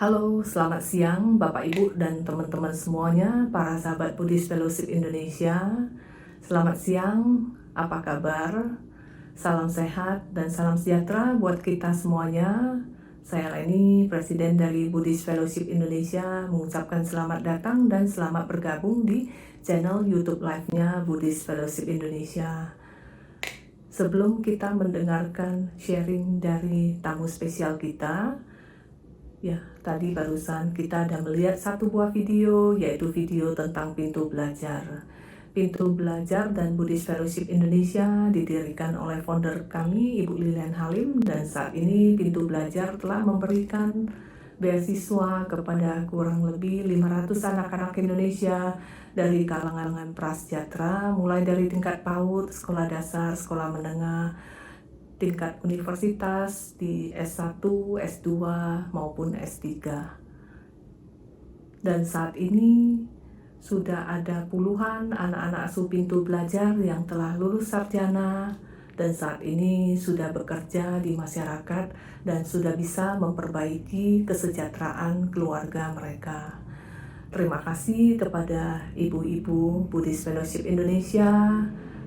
Halo, selamat siang Bapak Ibu dan teman-teman semuanya, para sahabat Buddhist Fellowship Indonesia. Selamat siang, apa kabar? Salam sehat dan salam sejahtera buat kita semuanya. Saya Leni, Presiden dari Buddhist Fellowship Indonesia, mengucapkan selamat datang dan selamat bergabung di channel YouTube Live-nya Buddhist Fellowship Indonesia. Sebelum kita mendengarkan sharing dari tamu spesial kita, ya, tadi barusan kita ada melihat satu buah video, yaitu video tentang pintu belajar. Pintu belajar dan Buddhist Fellowship Indonesia didirikan oleh founder kami, Ibu Lilian Halim, dan saat ini pintu belajar telah memberikan beasiswa kepada kurang lebih 500 anak-anak Indonesia dari kalangan prasejahtera, mulai dari tingkat PAUD, sekolah dasar, sekolah menengah, tingkat universitas di S1, S2, maupun S3. Dan saat ini sudah ada puluhan anak-anak asuh pintu belajar yang telah lulus sarjana dan saat ini sudah bekerja di masyarakat dan sudah bisa memperbaiki kesejahteraan keluarga mereka. Terima kasih kepada ibu-ibu Buddhist Fellowship Indonesia,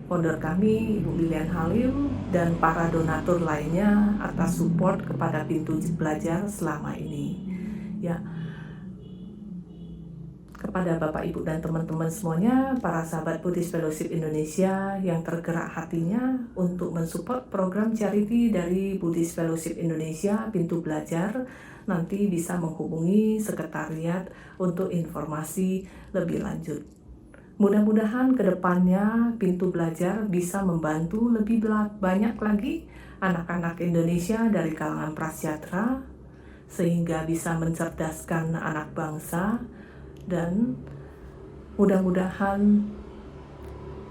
founder kami Ibu Lilian Halim, dan para donatur lainnya atas support kepada pintu belajar selama ini. Ya, kepada Bapak Ibu dan teman-teman semuanya, para sahabat Buddhist Fellowship Indonesia yang tergerak hatinya untuk mensupport program charity dari Buddhist Fellowship Indonesia Pintu Belajar, nanti bisa menghubungi sekretariat untuk informasi lebih lanjut. Mudah-mudahan ke depannya Pintu Belajar bisa membantu lebih banyak lagi anak-anak Indonesia dari kalangan prasejahtera, sehingga bisa mencerdaskan anak bangsa, dan mudah-mudahan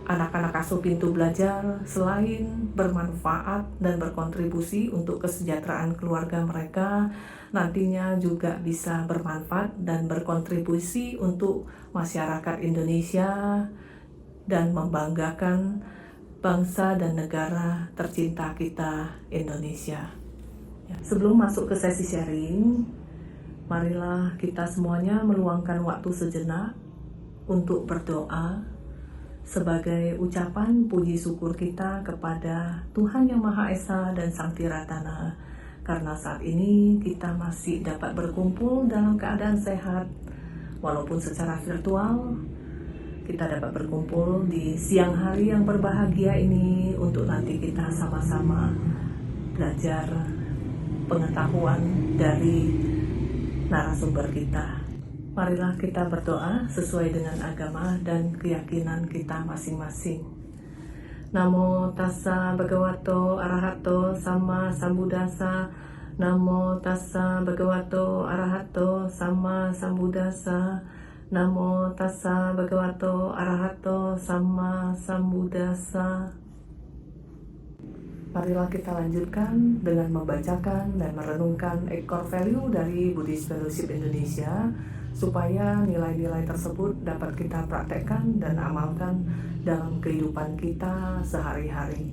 anak-anak asuh Pintu Belajar selain bermanfaat dan berkontribusi untuk kesejahteraan keluarga mereka, nantinya juga bisa bermanfaat dan berkontribusi untuk masyarakat Indonesia dan membanggakan bangsa dan negara tercinta kita, Indonesia. Ya, sebelum masuk ke sesi sharing, marilah kita semuanya meluangkan waktu sejenak untuk berdoa sebagai ucapan puji syukur kita kepada Tuhan Yang Maha Esa dan Sang Tiratana, karena saat ini kita masih dapat berkumpul dalam keadaan sehat, walaupun secara virtual. Kita dapat berkumpul di siang hari yang berbahagia ini untuk nanti kita sama-sama belajar pengetahuan dari narasumber kita. Marilah kita berdoa sesuai dengan agama dan keyakinan kita masing-masing. Namo tassa bhagavato arahato sama sambuddhassa. Namo tassa bhagavato arahato sama sambuddhassa. Namo tassa bhagavato arahato sama sambuddhassa. Marilah kita lanjutkan dengan membacakan dan merenungkan core value dari Buddhist Fellowship Indonesia, supaya nilai-nilai tersebut dapat kita praktekkan dan amalkan dalam kehidupan kita sehari-hari.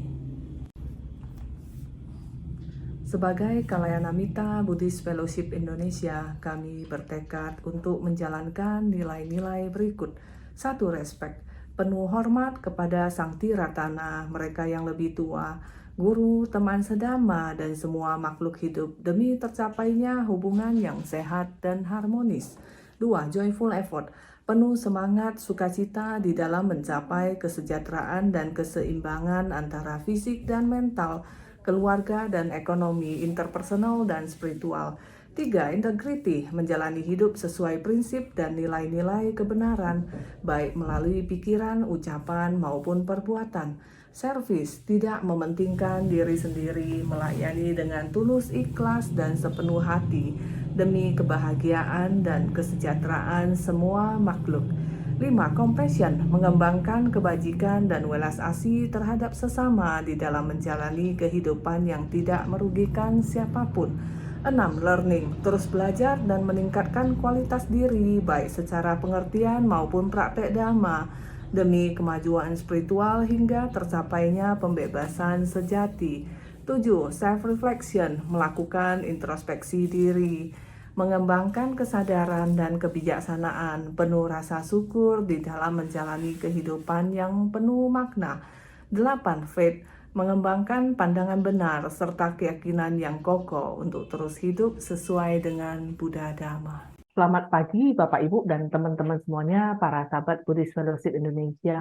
Sebagai Kalayanamita Buddhist Fellowship Indonesia, kami bertekad untuk menjalankan nilai-nilai berikut. 1. Respek, penuh hormat kepada Sang Tiratana, mereka yang lebih tua, guru, teman sedama, dan semua makhluk hidup demi tercapainya hubungan yang sehat dan harmonis. 2. Joyful effort, penuh semangat sukacita di dalam mencapai kesejahteraan dan keseimbangan antara fisik dan mental, keluarga dan ekonomi, interpersonal dan spiritual. 3. Integrity, menjalani hidup sesuai prinsip dan nilai-nilai kebenaran, baik melalui pikiran, ucapan, maupun perbuatan. Service, tidak mementingkan diri sendiri, melayani dengan tulus ikhlas dan sepenuh hati, demi kebahagiaan dan kesejahteraan semua makhluk. 5. Compassion, mengembangkan kebajikan dan welas asih terhadap sesama di dalam menjalani kehidupan yang tidak merugikan siapapun. 6. Learning, terus belajar dan meningkatkan kualitas diri, baik secara pengertian maupun praktek dhamma, demi kemajuan spiritual hingga tercapainya pembebasan sejati. 7. Self-reflection, melakukan introspeksi diri. mengembangkan kesadaran dan kebijaksanaan, penuh rasa syukur di dalam menjalani kehidupan yang penuh makna. 8. Faith, mengembangkan pandangan benar serta keyakinan yang kokoh untuk terus hidup sesuai dengan Buddha Dharma. Selamat pagi Bapak Ibu dan teman-teman semuanya, para sahabat Buddhist Fellowship Indonesia.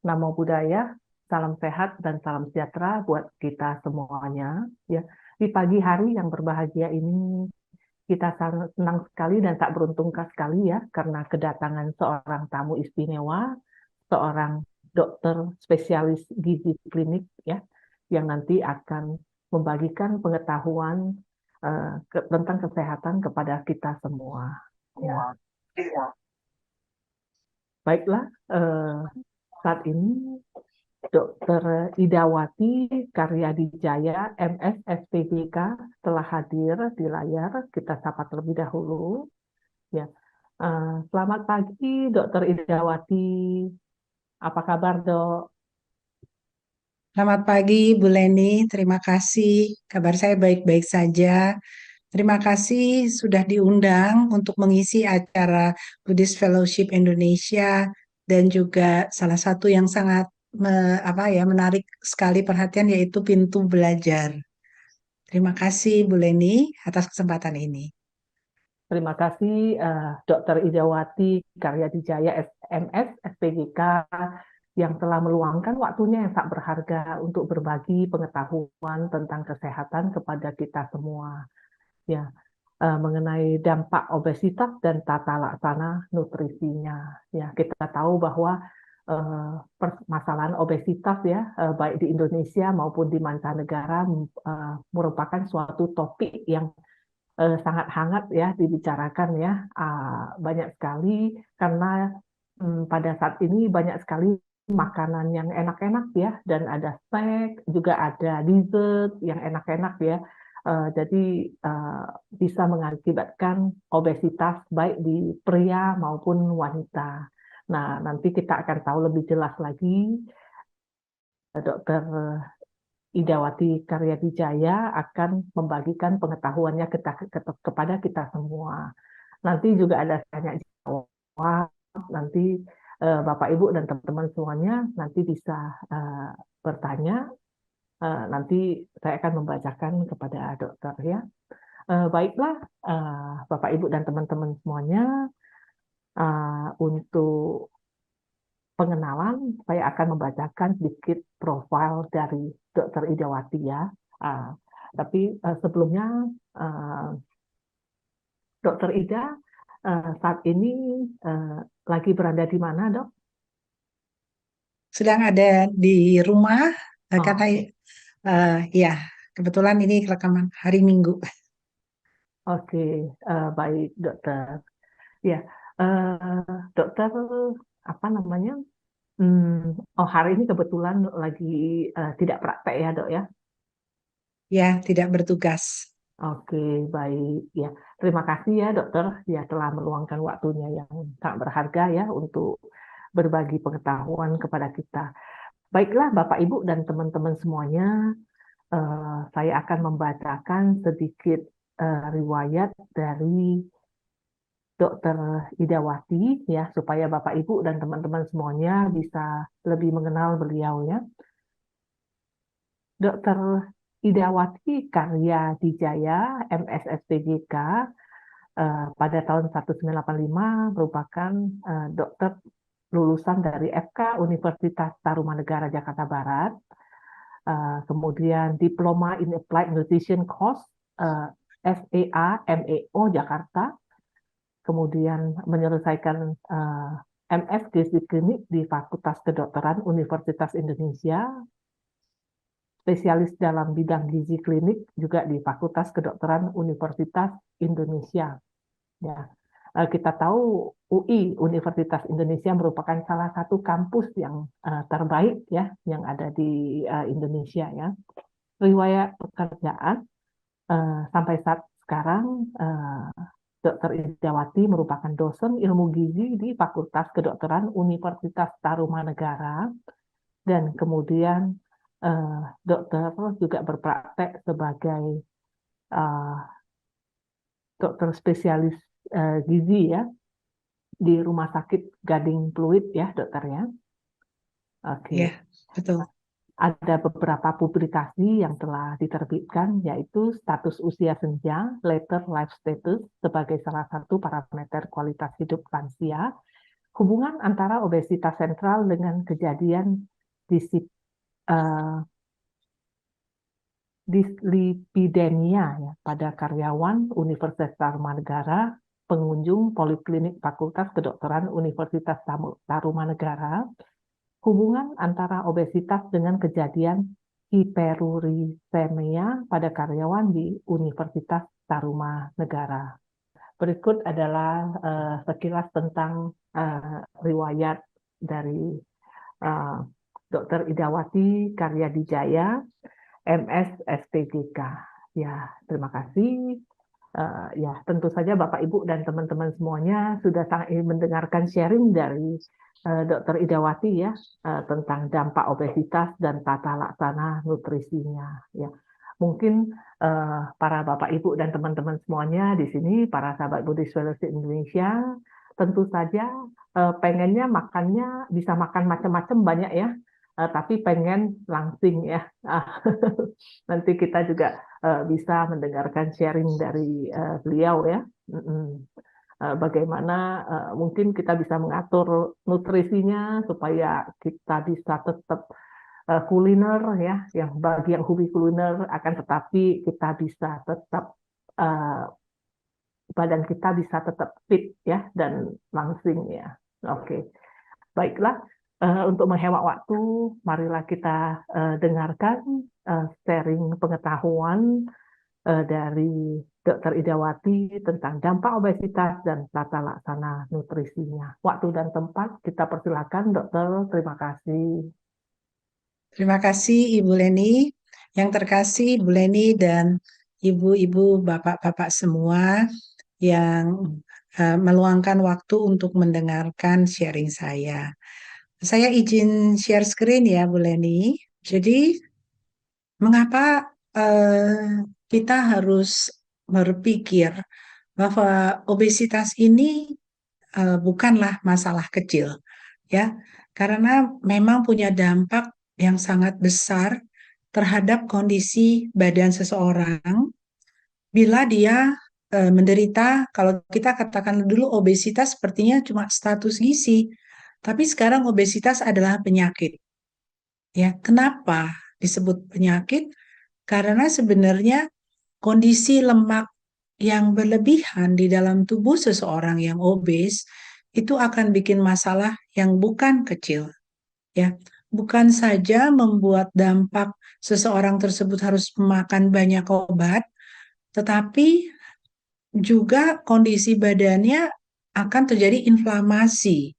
Namo Buddhaya, salam sehat dan salam sejahtera buat kita semuanya. Ya, di pagi hari yang berbahagia ini kita sangat senang sekali dan tak beruntung sekali ya karena kedatangan seorang tamu istimewa, seorang dokter spesialis gizi klinik ya yang nanti akan membagikan pengetahuan tentang kesehatan kepada kita semua. Ya. Baiklah, saat ini Dr. Idawati Karyadijaya, MS SPGK telah hadir di layar. Kita sapa terlebih dahulu. Ya, selamat pagi, Dr. Idawati. Apa kabar, Dok? Selamat pagi, Bu Leni. Terima kasih. Kabar saya baik-baik saja. Terima kasih sudah diundang untuk mengisi acara Buddhist Fellowship Indonesia dan juga salah satu yang sangat menarik sekali perhatian yaitu pintu belajar. Terima kasih Bu Leni atas kesempatan ini. Terima kasih, Dr. Idawati Karyadijaya, MS SPGK yang telah meluangkan waktunya yang tak berharga untuk berbagi pengetahuan tentang kesehatan kepada kita semua. Ya, mengenai dampak obesitas dan tata laksana nutrisinya. Ya, kita tahu bahwa permasalahan obesitas ya, baik di Indonesia maupun di mancanegara merupakan suatu topik yang sangat hangat ya dibicarakan ya, banyak sekali karena pada saat ini banyak sekali makanan yang enak-enak ya dan ada snack juga ada dessert yang enak-enak ya. Jadi bisa mengakibatkan obesitas baik di pria maupun wanita. Nah, nanti kita akan tahu lebih jelas lagi. Dokter Idawati Karyadijaya akan membagikan pengetahuannya kepada kita semua. Nanti juga ada tanya jawab, nanti Bapak Ibu dan teman-teman semuanya nanti bisa bertanya. Nanti saya akan membacakan kepada dokter ya. Baiklah, Bapak Ibu dan teman-teman semuanya, untuk pengenalan, saya akan membacakan sedikit profil dari Dr. Idawati ya. Tapi sebelumnya, Dr. Ida saat ini lagi berada di mana, Dok? Sedang ada di rumah karena Oh, ya kebetulan ini rekaman hari Minggu. oke, baik, Dokter. Ya, Dokter apa namanya? Oh, hari ini kebetulan lagi tidak praktek ya, Dok ya. Ya, tidak bertugas. Oke, baik ya. Terima kasih ya dokter ya telah meluangkan waktunya yang sangat berharga ya untuk berbagi pengetahuan kepada kita. Baiklah Bapak Ibu dan teman-teman semuanya, saya akan membacakan sedikit riwayat dari Dokter Idawati ya supaya Bapak Ibu dan teman-teman semuanya bisa lebih mengenal beliau ya. Dokter Idawati Karyadijaya, MSSPGK, pada tahun 1985 merupakan dokter lulusan dari FK Universitas Tarumanegara Jakarta Barat, kemudian Diploma in Applied Nutrition Course SEA MEO Jakarta, kemudian menyelesaikan MS Gizi Klinik di Fakultas Kedokteran Universitas Indonesia, spesialis dalam bidang gizi klinik juga di Fakultas Kedokteran Universitas Indonesia. Ya, kita tahu UI Universitas Indonesia merupakan salah satu kampus yang terbaik ya yang ada di Indonesia ya. Riwayat pekerjaan sampai saat sekarang Dr. Idawati merupakan dosen ilmu gizi di Fakultas Kedokteran Universitas Tarumanegara dan kemudian dokter juga berpraktek sebagai dokter spesialis gizi ya di Rumah Sakit Gading Pluit ya dokternya. Oke. Ya, betul. Ada beberapa publikasi yang telah diterbitkan, yaitu status usia senja, later life status, sebagai salah satu parameter kualitas hidup lansia, hubungan antara obesitas sentral dengan kejadian dislipidemia ya, pada karyawan Universitas Tarumanegara, pengunjung Poliklinik Fakultas Kedokteran Universitas Tarumanegara, hubungan antara obesitas dengan kejadian hiperurisemia pada karyawan di Universitas Tarumanegara. Berikut adalah sekilas tentang riwayat dari Dr. Idawati Karyadijaya, MS SPGK. Ya, terima kasih. Ya, tentu saja Bapak, Ibu, dan teman-teman semuanya sudah sangat ingin mendengarkan sharing dari Dr. Idawati ya tentang dampak obesitas dan tata laksana nutrisinya. Ya, mungkin para Bapak, Ibu, dan teman-teman semuanya di sini, para sahabat Buddhist Fellowship Indonesia, tentu saja pengennya makannya bisa makan macam-macam banyak ya, tapi pengen langsing ya. Nanti kita juga bisa mendengarkan sharing dari beliau ya. Bagaimana mungkin kita bisa mengatur nutrisinya supaya kita bisa tetap kuliner ya, yang bagi yang hobi kuliner, akan tetapi kita bisa tetap badan kita bisa tetap fit ya dan langsing ya. Oke. Baiklah, untuk menghemat waktu, marilah kita dengarkan sharing pengetahuan dari Dr. Idawati tentang dampak obesitas dan tata laksana nutrisinya. Waktu dan tempat kita persilakan, dokter. Terima kasih. Terima kasih Ibu Leni. Yang terkasih Ibu Leni dan ibu-ibu, bapak-bapak semua yang meluangkan waktu untuk mendengarkan sharing saya. Saya izin share screen ya Bu Leni. Jadi mengapa kita harus berpikir bahwa obesitas ini bukanlah masalah kecil, ya, karena memang punya dampak yang sangat besar terhadap kondisi badan seseorang bila dia menderita. Kalau kita katakan dulu obesitas sepertinya cuma status gizi, tapi sekarang obesitas adalah penyakit. Ya, kenapa disebut penyakit? Karena sebenarnya kondisi lemak yang berlebihan di dalam tubuh seseorang yang obes itu akan bikin masalah yang bukan kecil, ya. Bukan saja membuat dampak seseorang tersebut harus makan banyak obat, tetapi juga kondisi badannya akan terjadi inflamasi.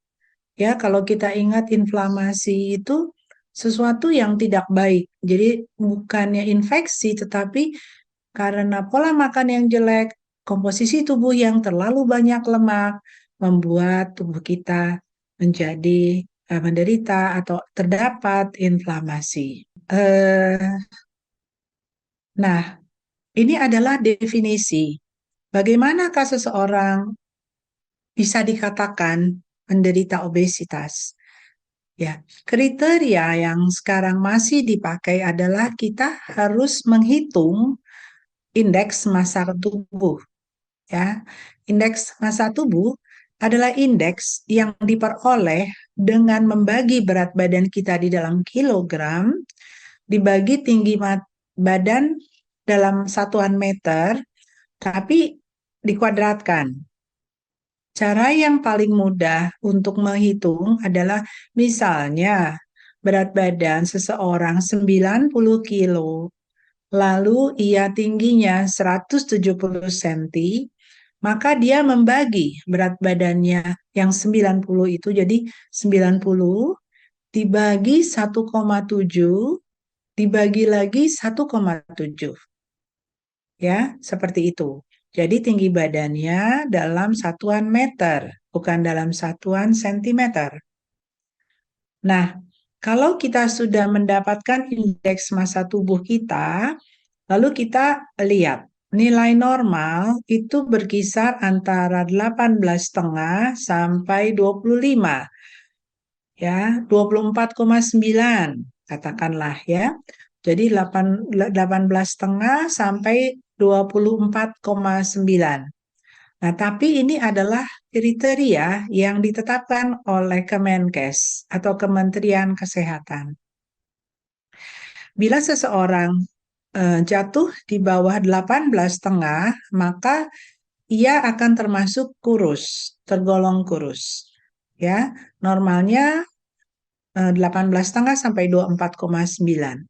Ya, kalau kita ingat inflamasi itu sesuatu yang tidak baik. Jadi bukannya infeksi, tetapi karena pola makan yang jelek, komposisi tubuh yang terlalu banyak lemak, membuat tubuh kita menjadi menderita atau terdapat inflamasi. Nah, ini adalah definisi. Bagaimanakah seseorang bisa dikatakan menderita obesitas? Ya, kriteria yang sekarang masih dipakai adalah kita harus menghitung indeks massa tubuh. Ya, indeks massa tubuh adalah indeks yang diperoleh dengan membagi berat badan kita di dalam kilogram dibagi tinggi badan dalam satuan meter, tapi dikuadratkan. Cara yang paling mudah untuk menghitung adalah misalnya berat badan seseorang 90 kilo, lalu ia tingginya 170 cm, maka dia membagi berat badannya yang 90 itu jadi 90 dibagi 1,7 dibagi lagi 1,7. Ya, seperti itu. Jadi tinggi badannya dalam satuan meter, bukan dalam satuan sentimeter. Nah, kalau kita sudah mendapatkan indeks massa tubuh kita, lalu kita lihat nilai normal itu berkisar antara 18,5 sampai 25, ya, 24,9 katakanlah ya. Jadi 18,5 sampai 24,9. Nah, tapi ini adalah kriteria yang ditetapkan oleh Kemenkes atau Kementerian Kesehatan. Bila seseorang jatuh di bawah 18,5, maka ia akan termasuk kurus, tergolong kurus. Ya, normalnya 18,5 sampai 24,9.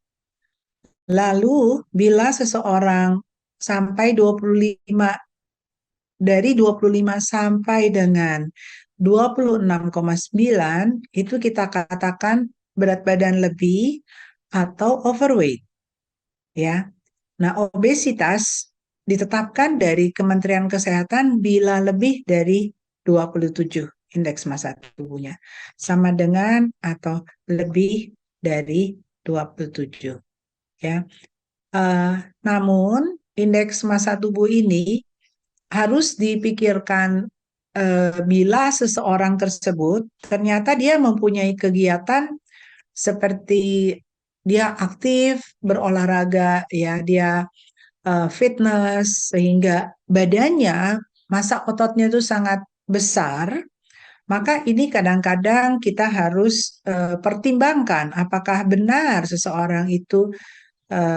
Lalu bila seseorang sampai 25, dari 25 sampai dengan 26,9 itu kita katakan berat badan lebih atau overweight, ya. Nah, obesitas ditetapkan dari Kementerian Kesehatan bila lebih dari 27 indeks massa tubuhnya, sama dengan atau lebih dari 27, ya. Namun indeks massa tubuh ini harus dipikirkan bila seseorang tersebut ternyata dia mempunyai kegiatan seperti dia aktif berolahraga, ya, dia fitness sehingga badannya, massa ototnya itu sangat besar, maka ini kadang-kadang kita harus pertimbangkan apakah benar seseorang itu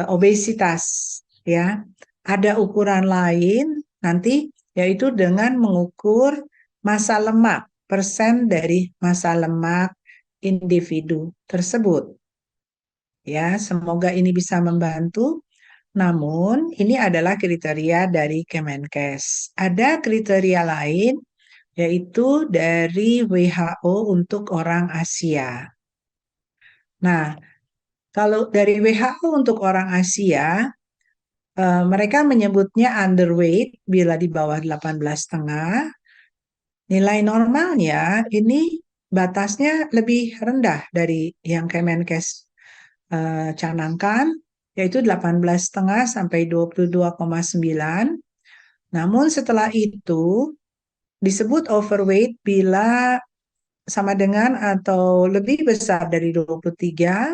obesitas, ya. Ada ukuran lain nanti yaitu dengan mengukur massa lemak, persen dari massa lemak individu tersebut. Ya, semoga ini bisa membantu. Namun, ini adalah kriteria dari Kemenkes. Ada kriteria lain, yaitu dari WHO untuk orang Asia. Nah, kalau dari WHO untuk orang Asia, mereka menyebutnya underweight bila di bawah 18,5. Nilai normalnya ini batasnya lebih rendah dari yang Kemenkes canangkan, yaitu 18,5 sampai 22,9. Namun setelah itu disebut overweight bila sama dengan atau lebih besar dari 23,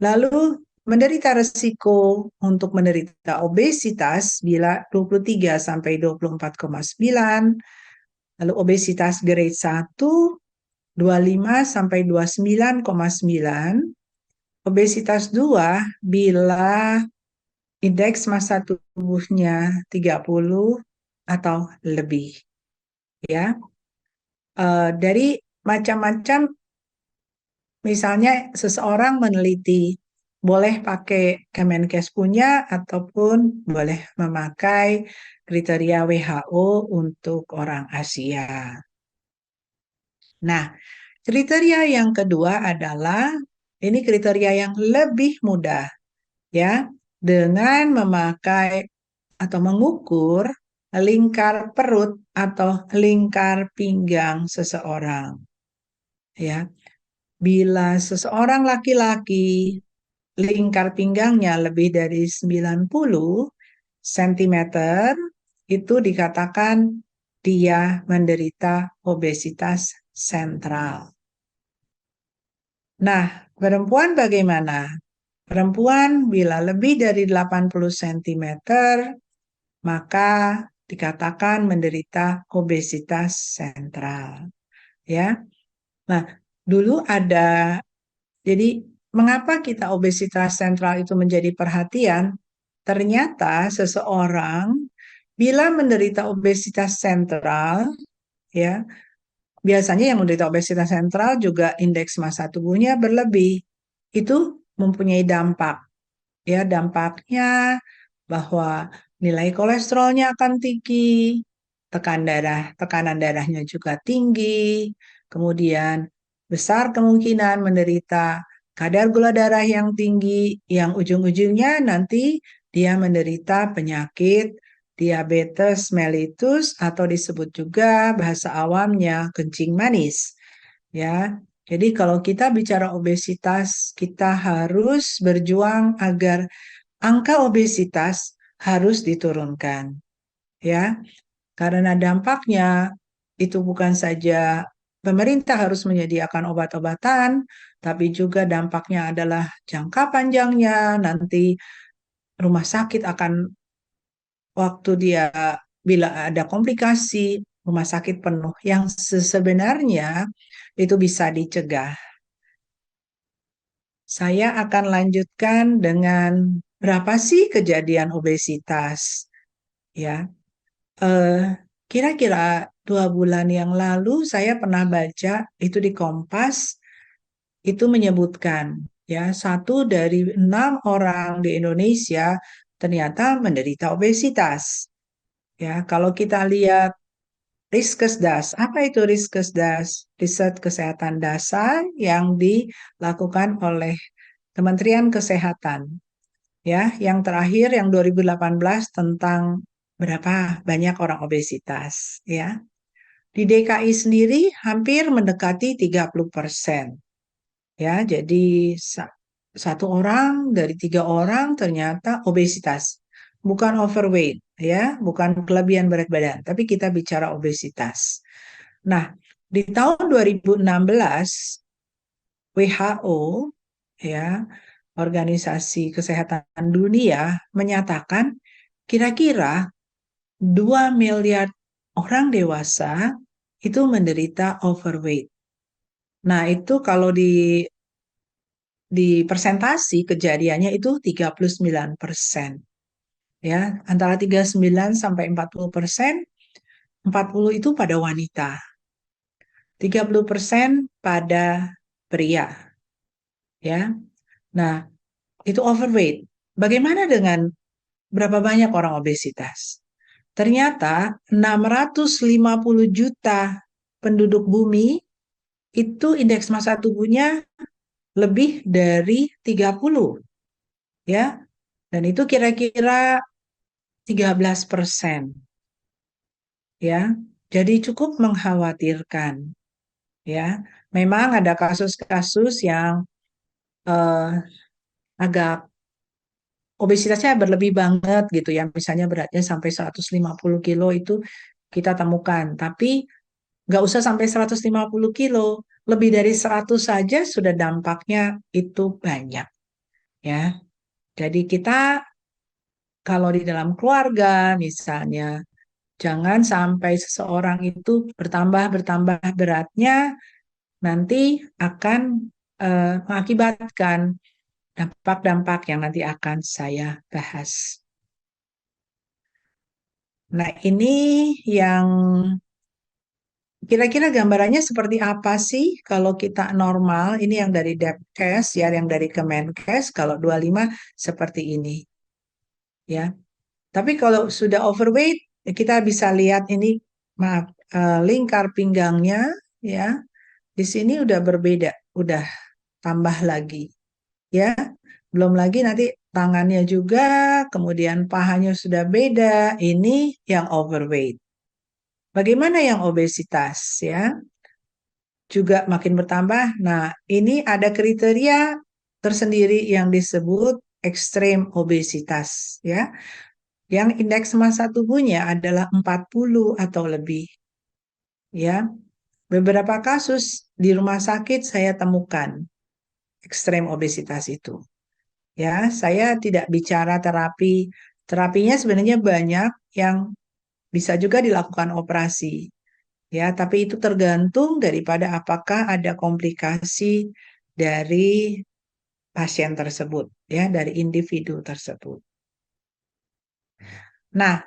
lalu menderita resiko untuk menderita obesitas bila 23 sampai 24,9, lalu obesitas grade 1 25 sampai 29,9, obesitas 2 bila indeks massa tubuhnya 30 atau lebih, ya. Dari macam-macam, misalnya seseorang meneliti boleh pakai Kemenkes punya ataupun boleh memakai kriteria WHO untuk orang Asia. Nah, kriteria yang kedua adalah ini kriteria yang lebih mudah, ya, dengan memakai atau mengukur lingkar perut atau lingkar pinggang seseorang. Ya, bila seseorang laki-laki lingkar pinggangnya lebih dari 90 cm, itu dikatakan dia menderita obesitas sentral. Nah, perempuan bagaimana? Perempuan bila lebih dari 80 cm, maka dikatakan menderita obesitas sentral. Ya. Nah, dulu ada, jadi mengapa kita obesitas sentral itu menjadi perhatian? Ternyata seseorang bila menderita obesitas sentral, ya, biasanya yang menderita obesitas sentral juga indeks massa tubuhnya berlebih. Itu mempunyai dampak. Ya, dampaknya bahwa nilai kolesterolnya akan tinggi, tekanan darahnya juga tinggi, kemudian besar kemungkinan menderita kadar gula darah yang tinggi, yang ujung-ujungnya nanti dia menderita penyakit diabetes mellitus atau disebut juga bahasa awamnya kencing manis. Ya, jadi kalau kita bicara obesitas, kita harus berjuang agar angka obesitas harus diturunkan, ya. Karena dampaknya itu bukan saja pemerintah harus menyediakan obat-obatan, tapi juga dampaknya adalah jangka panjangnya nanti rumah sakit akan waktu dia bila ada komplikasi rumah sakit penuh yang sebenarnya itu bisa dicegah. Saya akan lanjutkan dengan berapa sih kejadian obesitas, ya. Eh, Kira-kira 2 bulan yang lalu saya pernah baca itu di Kompas itu menyebutkan ya 1 dari 6 orang di Indonesia ternyata menderita obesitas. Ya, kalau kita lihat Riskesdas, apa itu Riskesdas? Riset Kesehatan Dasar yang dilakukan oleh Kementerian Kesehatan. Ya, yang terakhir yang 2018 tentang berapa banyak orang obesitas, ya. Di DKI sendiri hampir mendekati 30%. Ya, jadi 1 orang dari 3 orang ternyata obesitas. Bukan overweight, ya, bukan kelebihan berat badan, tapi kita bicara obesitas. Nah, di tahun 2016 WHO, ya, Organisasi Kesehatan Dunia menyatakan kira-kira 2 miliar orang dewasa itu menderita overweight. Nah, itu kalau di persentasi kejadiannya itu 39%. Ya, antara 39 sampai 40%, 40 itu pada wanita, 30% pada pria, ya. Nah, itu overweight. Bagaimana dengan berapa banyak orang obesitas? Ternyata 650 juta penduduk bumi itu indeks massa tubuhnya lebih dari 30, ya. Dan itu kira-kira 13%, ya. Jadi cukup mengkhawatirkan, ya. Memang ada kasus-kasus yang eh, agak obesitasnya berlebih banget gitu ya. Misalnya beratnya sampai 150 kilo itu kita temukan. Tapi nggak usah sampai 150 kilo. Lebih dari 100 saja sudah dampaknya itu banyak, ya. Jadi kita kalau di dalam keluarga misalnya, jangan sampai seseorang itu bertambah beratnya nanti akan mengakibatkan dampak-dampak yang nanti akan saya bahas. Nah, ini yang kira-kira gambarannya seperti apa sih kalau kita normal? Ini yang dari Depkes ya, yang dari Kemenkes, kalau 25 seperti ini, ya. Tapi kalau sudah overweight, kita bisa lihat ini, maaf, lingkar pinggangnya, ya. Di sini udah berbeda, udah tambah lagi, ya. Belum lagi nanti tangannya juga, kemudian pahanya sudah beda. Ini yang overweight. Bagaimana yang obesitas, ya? Juga makin bertambah. Nah, ini ada kriteria tersendiri yang disebut ekstrem obesitas, ya. Yang indeks massa tubuhnya adalah 40 atau lebih, ya. Beberapa kasus di rumah sakit saya temukan ekstrem obesitas itu. Ya, saya tidak bicara terapi. Terapinya sebenarnya banyak yang bisa juga dilakukan operasi. Ya, tapi itu tergantung daripada apakah ada komplikasi dari pasien tersebut, ya, dari individu tersebut. Nah,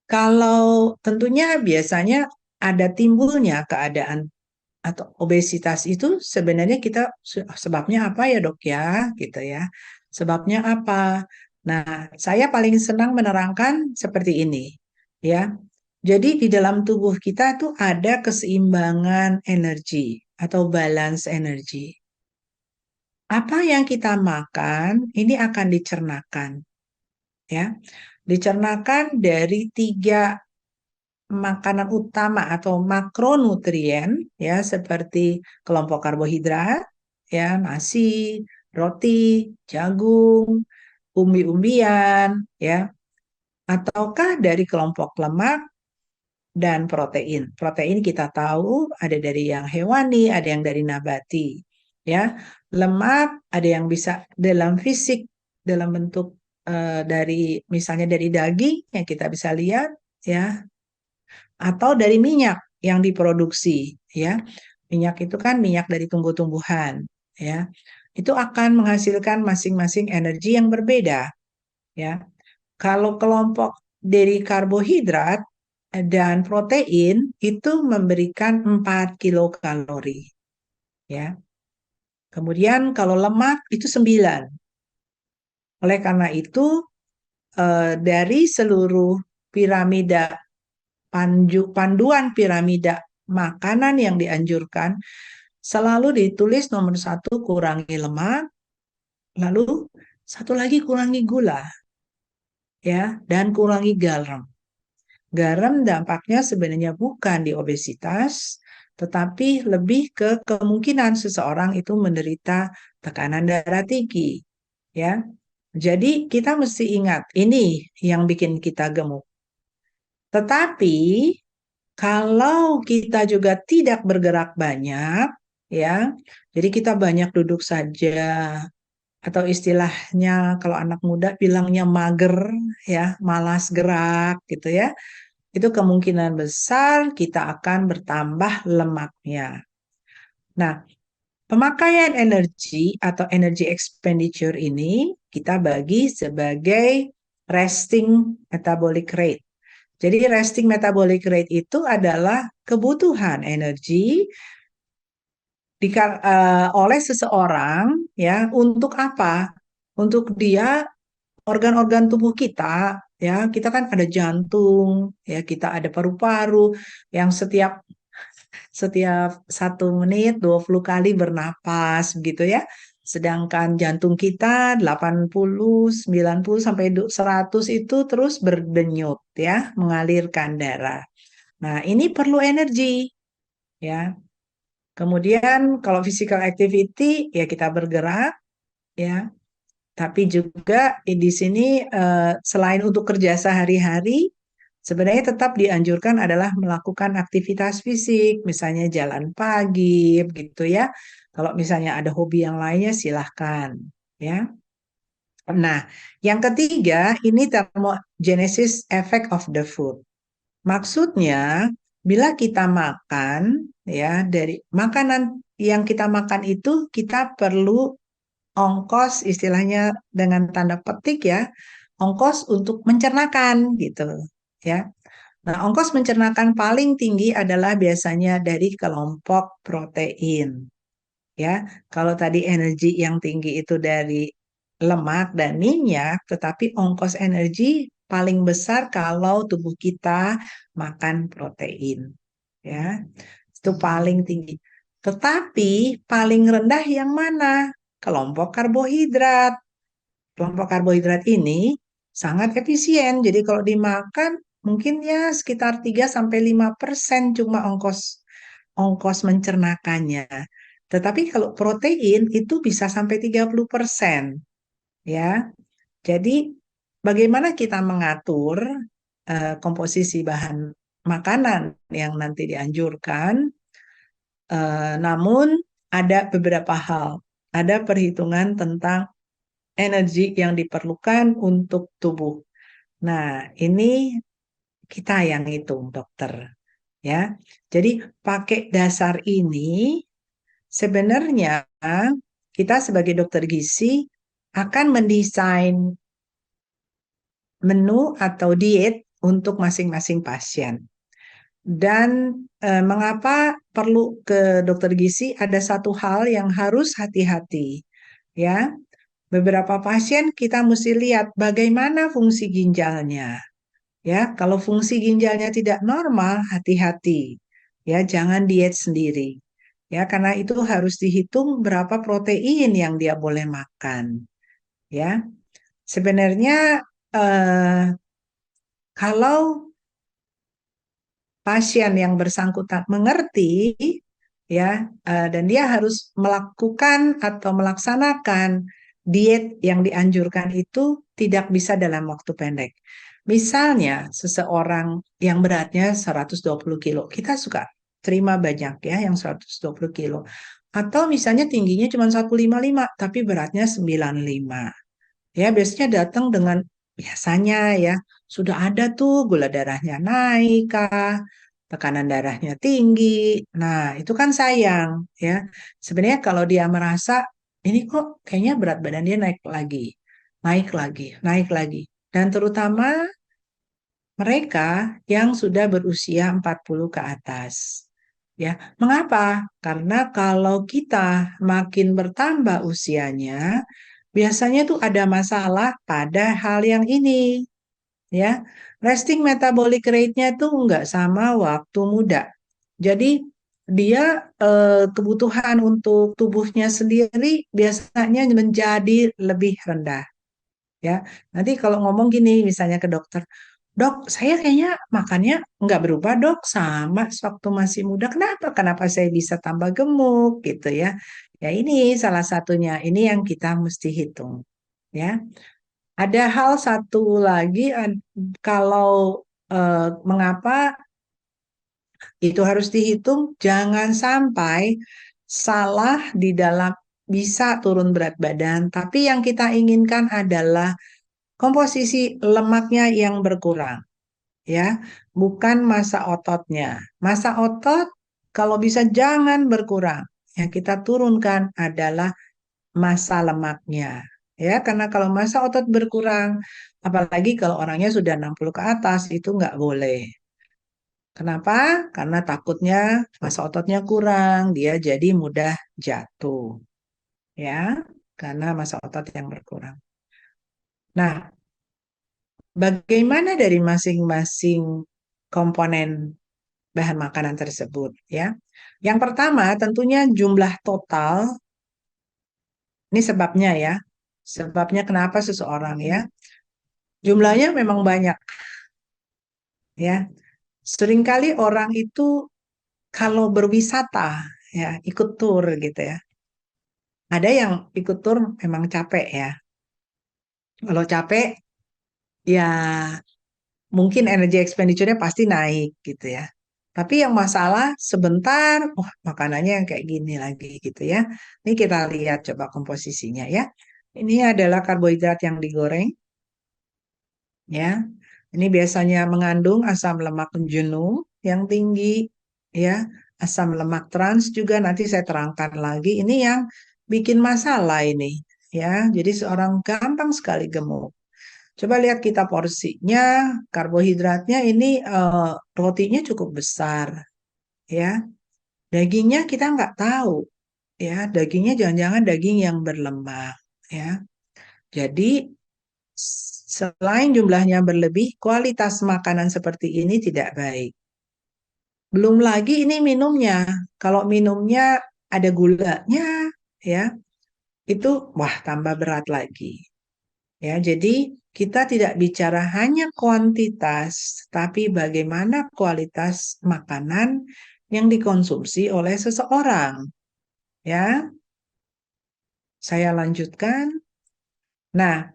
kalau tentunya biasanya ada timbulnya keadaan atau obesitas itu sebenarnya kita sebabnya apa ya dok ya, gitu ya. Sebabnya apa? Nah, saya paling senang menerangkan seperti ini, ya. Jadi di dalam tubuh kita tuh ada keseimbangan energi atau balance energi. Apa yang kita makan ini akan dicernakan, ya. Dicernakan dari 3 makanan utama atau makronutrien, ya, seperti kelompok karbohidrat, ya, nasi, roti, jagung, umbi-umbian, ya. ataukah dari kelompok lemak dan protein. Protein kita tahu ada dari yang hewani, ada yang dari nabati. Ya, lemak ada yang bisa dalam fisik, dalam bentuk dari misalnya dari daging yang kita bisa lihat, ya, atau dari minyak yang diproduksi, ya. Minyak itu kan minyak dari tumbuh-tumbuhan, ya. Itu akan menghasilkan masing-masing energi yang berbeda, ya. Kalau kelompok dari karbohidrat dan protein itu memberikan 4 kilokalori, ya. Kemudian kalau lemak itu 9. Oleh karena itu dari seluruh piramida panduan piramida makanan yang dianjurkan selalu ditulis nomor satu kurangi lemak, lalu satu lagi kurangi gula, ya, dan kurangi garam. Garam dampaknya sebenarnya bukan di obesitas, tetapi lebih ke kemungkinan seseorang itu menderita tekanan darah tinggi, ya. Jadi kita mesti ingat ini yang bikin kita gemuk. Tetapi kalau kita juga tidak bergerak banyak, ya, jadi kita banyak duduk saja, atau istilahnya kalau anak muda bilangnya mager, ya, malas gerak gitu ya. Itu kemungkinan besar kita akan bertambah lemaknya. Nah, pemakaian energi atau energy expenditure ini kita bagi sebagai resting metabolic rate. Jadi resting metabolic rate itu adalah kebutuhan energi oleh seseorang, ya, untuk apa? Untuk dia organ-organ tubuh kita, ya, kita kan ada jantung, ya, kita ada paru-paru yang setiap setiap 1 menit 20 kali bernapas begitu ya. Sedangkan jantung kita 80, 90 sampai 100 itu terus berdenyut ya, mengalirkan darah. Nah, ini perlu energi ya. Kemudian kalau physical activity ya kita bergerak ya. Tapi juga di sini selain untuk kerja sehari-hari, sebenarnya tetap dianjurkan adalah melakukan aktivitas fisik, misalnya jalan pagi, begitu ya. Kalau misalnya ada hobi yang lainnya silahkan, ya. Nah, yang ketiga ini thermogenesis effect of the food. Maksudnya, bila kita makan, ya, dari makanan yang kita makan itu kita perlu ongkos istilahnya dengan tanda petik ya, ongkos untuk mencernakan gitu ya. Nah, ongkos mencernakan paling tinggi adalah biasanya dari kelompok protein ya. Kalau tadi energi yang tinggi itu dari lemak dan minyak, tetapi ongkos energi paling besar kalau tubuh kita makan protein ya. Itu paling tinggi. Tetapi paling rendah yang mana? Kelompok karbohidrat. Kelompok karbohidrat ini sangat efisien. Jadi kalau dimakan mungkin ya sekitar 3 sampai 5% cuma ongkos ongkos mencernakannya. Tetapi kalau protein itu bisa sampai 30% ya. Jadi bagaimana kita mengatur komposisi bahan makanan yang nanti dianjurkan. Namun ada beberapa hal. Ada perhitungan tentang energi yang diperlukan untuk tubuh. Nah, ini kita yang hitung, dokter. Ya, jadi pakai dasar ini sebenarnya kita sebagai dokter gizi akan mendesain menu atau diet untuk masing-masing pasien. Dan mengapa perlu ke dokter gizi? Ada satu hal yang harus hati-hati, ya. Beberapa pasien kita mesti lihat bagaimana fungsi ginjalnya. Ya, kalau fungsi ginjalnya tidak normal, hati-hati. Ya, jangan diet sendiri. Ya, karena itu harus dihitung berapa protein yang dia boleh makan. Ya, sebenarnya kalau pasien yang bersangkutan mengerti, ya, dan dia harus melakukan atau melaksanakan diet yang dianjurkan itu tidak bisa dalam waktu pendek. Misalnya seseorang yang beratnya 120 kilo, kita suka terima banyak ya yang 120 kilo. Atau misalnya tingginya cuma 155 tapi beratnya 95. Ya, biasanya datang dengan biasanya ya sudah ada tuh gula darahnya naik kah, tekanan darahnya tinggi. Nah, itu kan sayang ya. Sebenarnya kalau dia merasa ini kok kayaknya berat badan dia naik lagi, naik lagi, naik lagi. Dan terutama mereka yang sudah berusia 40 ke atas. Ya, mengapa? Karena kalau kita makin bertambah usianya, biasanya tuh ada masalah pada hal yang ini, ya. Resting metabolic rate-nya tuh nggak sama waktu muda. Jadi dia kebutuhan untuk tubuhnya sendiri biasanya menjadi lebih rendah, ya. Nanti kalau ngomong gini, misalnya ke dokter, dok, saya kayaknya makannya nggak berubah dok, sama waktu masih muda. Kenapa? Kenapa saya bisa tambah gemuk gitu ya? Ya ini salah satunya. Ini yang kita mesti hitung, ya. Ada hal satu lagi, kalau mengapa itu harus dihitung, jangan sampai salah di dalam bisa turun berat badan, tapi yang kita inginkan adalah komposisi lemaknya yang berkurang, ya, bukan massa ototnya. Massa otot kalau bisa jangan berkurang. Yang kita turunkan adalah massa lemaknya. Ya, karena kalau massa otot berkurang, apalagi kalau orangnya sudah 60 ke atas, itu nggak boleh. Kenapa? Karena takutnya massa ototnya kurang, dia jadi mudah jatuh. Ya, karena massa otot yang berkurang. Nah, bagaimana dari masing-masing komponen bahan makanan tersebut ya. Yang pertama tentunya jumlah total, ini sebabnya ya. Sebabnya kenapa seseorang ya. Jumlahnya memang banyak ya. Seringkali orang itu kalau berwisata ya, ikut tur gitu ya. Ada yang ikut tur memang capek ya. Kalau capek ya mungkin energi expenditure-nya pasti naik gitu ya. Tapi yang masalah sebentar, wah makanannya yang kayak gini lagi gitu ya. Ini kita lihat coba komposisinya ya. Ini adalah karbohidrat yang digoreng ya. Ini biasanya mengandung asam lemak jenuh yang tinggi ya. Asam lemak trans juga nanti saya terangkan lagi. Ini yang bikin masalah ini ya. Jadi seorang gampang sekali gemuk. Coba lihat kita porsinya, karbohidratnya ini rotinya cukup besar, ya. Dagingnya kita nggak tahu, ya. Dagingnya jangan-jangan daging yang berlemak, ya. Jadi selain jumlahnya berlebih, kualitas makanan seperti ini tidak baik. Belum lagi ini minumnya. Kalau minumnya ada gulanya, ya, itu wah tambah berat lagi. Ya, jadi kita tidak bicara hanya kuantitas, tapi bagaimana kualitas makanan yang dikonsumsi oleh seseorang. Ya, saya lanjutkan. Nah,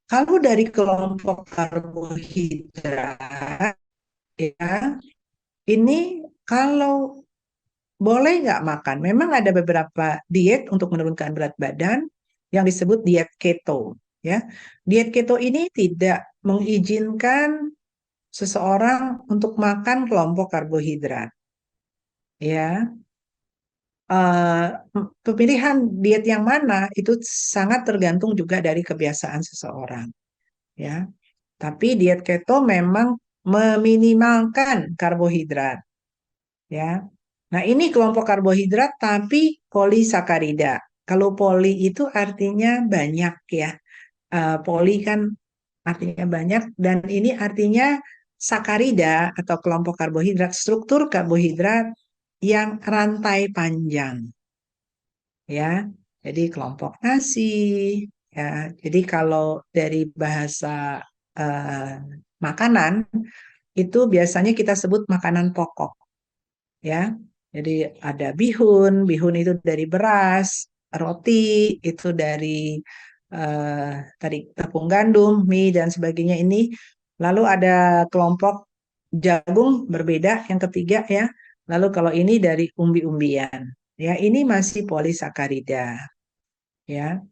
kalau dari kelompok karbohidrat, ya, ini kalau boleh nggak makan, memang ada beberapa diet untuk menurunkan berat badan yang disebut diet keto. Ya, diet keto ini tidak mengizinkan seseorang untuk makan kelompok karbohidrat. Ya, Eh, pemilihan diet yang mana itu sangat tergantung juga dari kebiasaan seseorang. Ya, tapi diet keto memang meminimalkan karbohidrat. Ya, nah ini kelompok karbohidrat tapi polisakarida. Kalau poli itu artinya banyak ya. Poli kan artinya banyak dan ini artinya sakarida atau kelompok karbohidrat, struktur karbohidrat yang rantai panjang ya. Jadi kelompok nasi ya. Jadi kalau dari bahasa eh, makanan itu biasanya kita sebut makanan pokok ya. Jadi ada bihun, bihun itu dari beras, roti itu dari tadi tepung gandum, mie dan sebagainya ini. Lalu ada kelompok jagung berbeda yang ketiga ya. Lalu kalau ini dari umbi-umbian. Ya, ini masih polisakarida ya.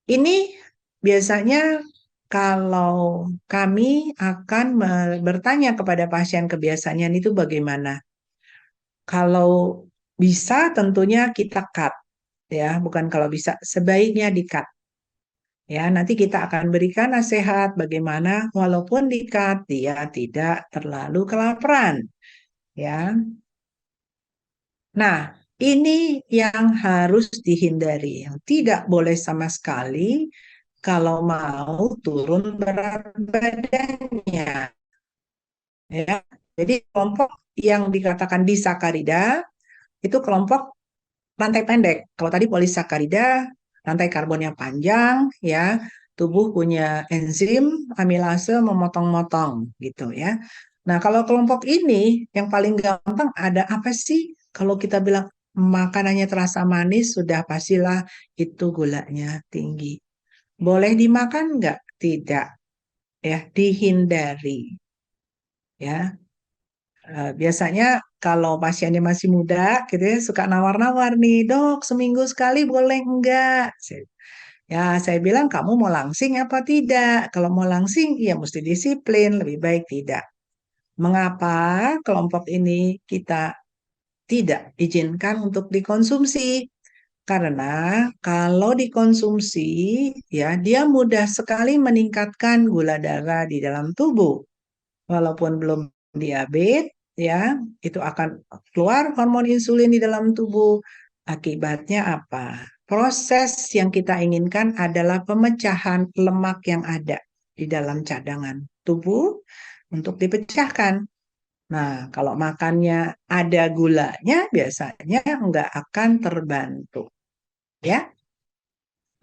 Ini biasanya kalau kami akan bertanya kepada pasien kebiasaannya itu bagaimana. Kalau bisa tentunya kita cut ya, bukan kalau bisa sebaiknya di cut. Ya, nanti kita akan berikan nasihat bagaimana walaupun di cut dia tidak terlalu kelaparan ya. Nah, ini yang harus dihindari, yang tidak boleh sama sekali kalau mau turun berat badannya ya. Jadi kelompok yang dikatakan disakarida itu kelompok rantai pendek. Kalau tadi polisakarida, rantai karbonnya panjang ya. Tubuh punya enzim amilase memotong-motong gitu ya. Nah, kalau kelompok ini yang paling gampang ada apa sih? Kalau kita bilang makanannya terasa manis, sudah pastilah itu gulanya tinggi. Boleh dimakan nggak? Tidak, ya, dihindari. Ya, biasanya kalau pasiennya masih muda, gitu ya, suka nawar-nawar nih, dok, seminggu sekali boleh enggak? Ya, saya bilang kamu mau langsing apa tidak? Kalau mau langsing, ya mesti disiplin, lebih baik tidak. Mengapa kelompok ini kita tidak izinkan untuk dikonsumsi? Karena kalau dikonsumsi, ya dia mudah sekali meningkatkan gula darah di dalam tubuh. Walaupun belum diabetes, ya itu akan keluar hormon insulin di dalam tubuh. Akibatnya apa? Proses yang kita inginkan adalah pemecahan lemak yang ada di dalam cadangan tubuh untuk dipecahkan. Nah, kalau makannya ada gulanya, biasanya nggak akan terbantu. Ya,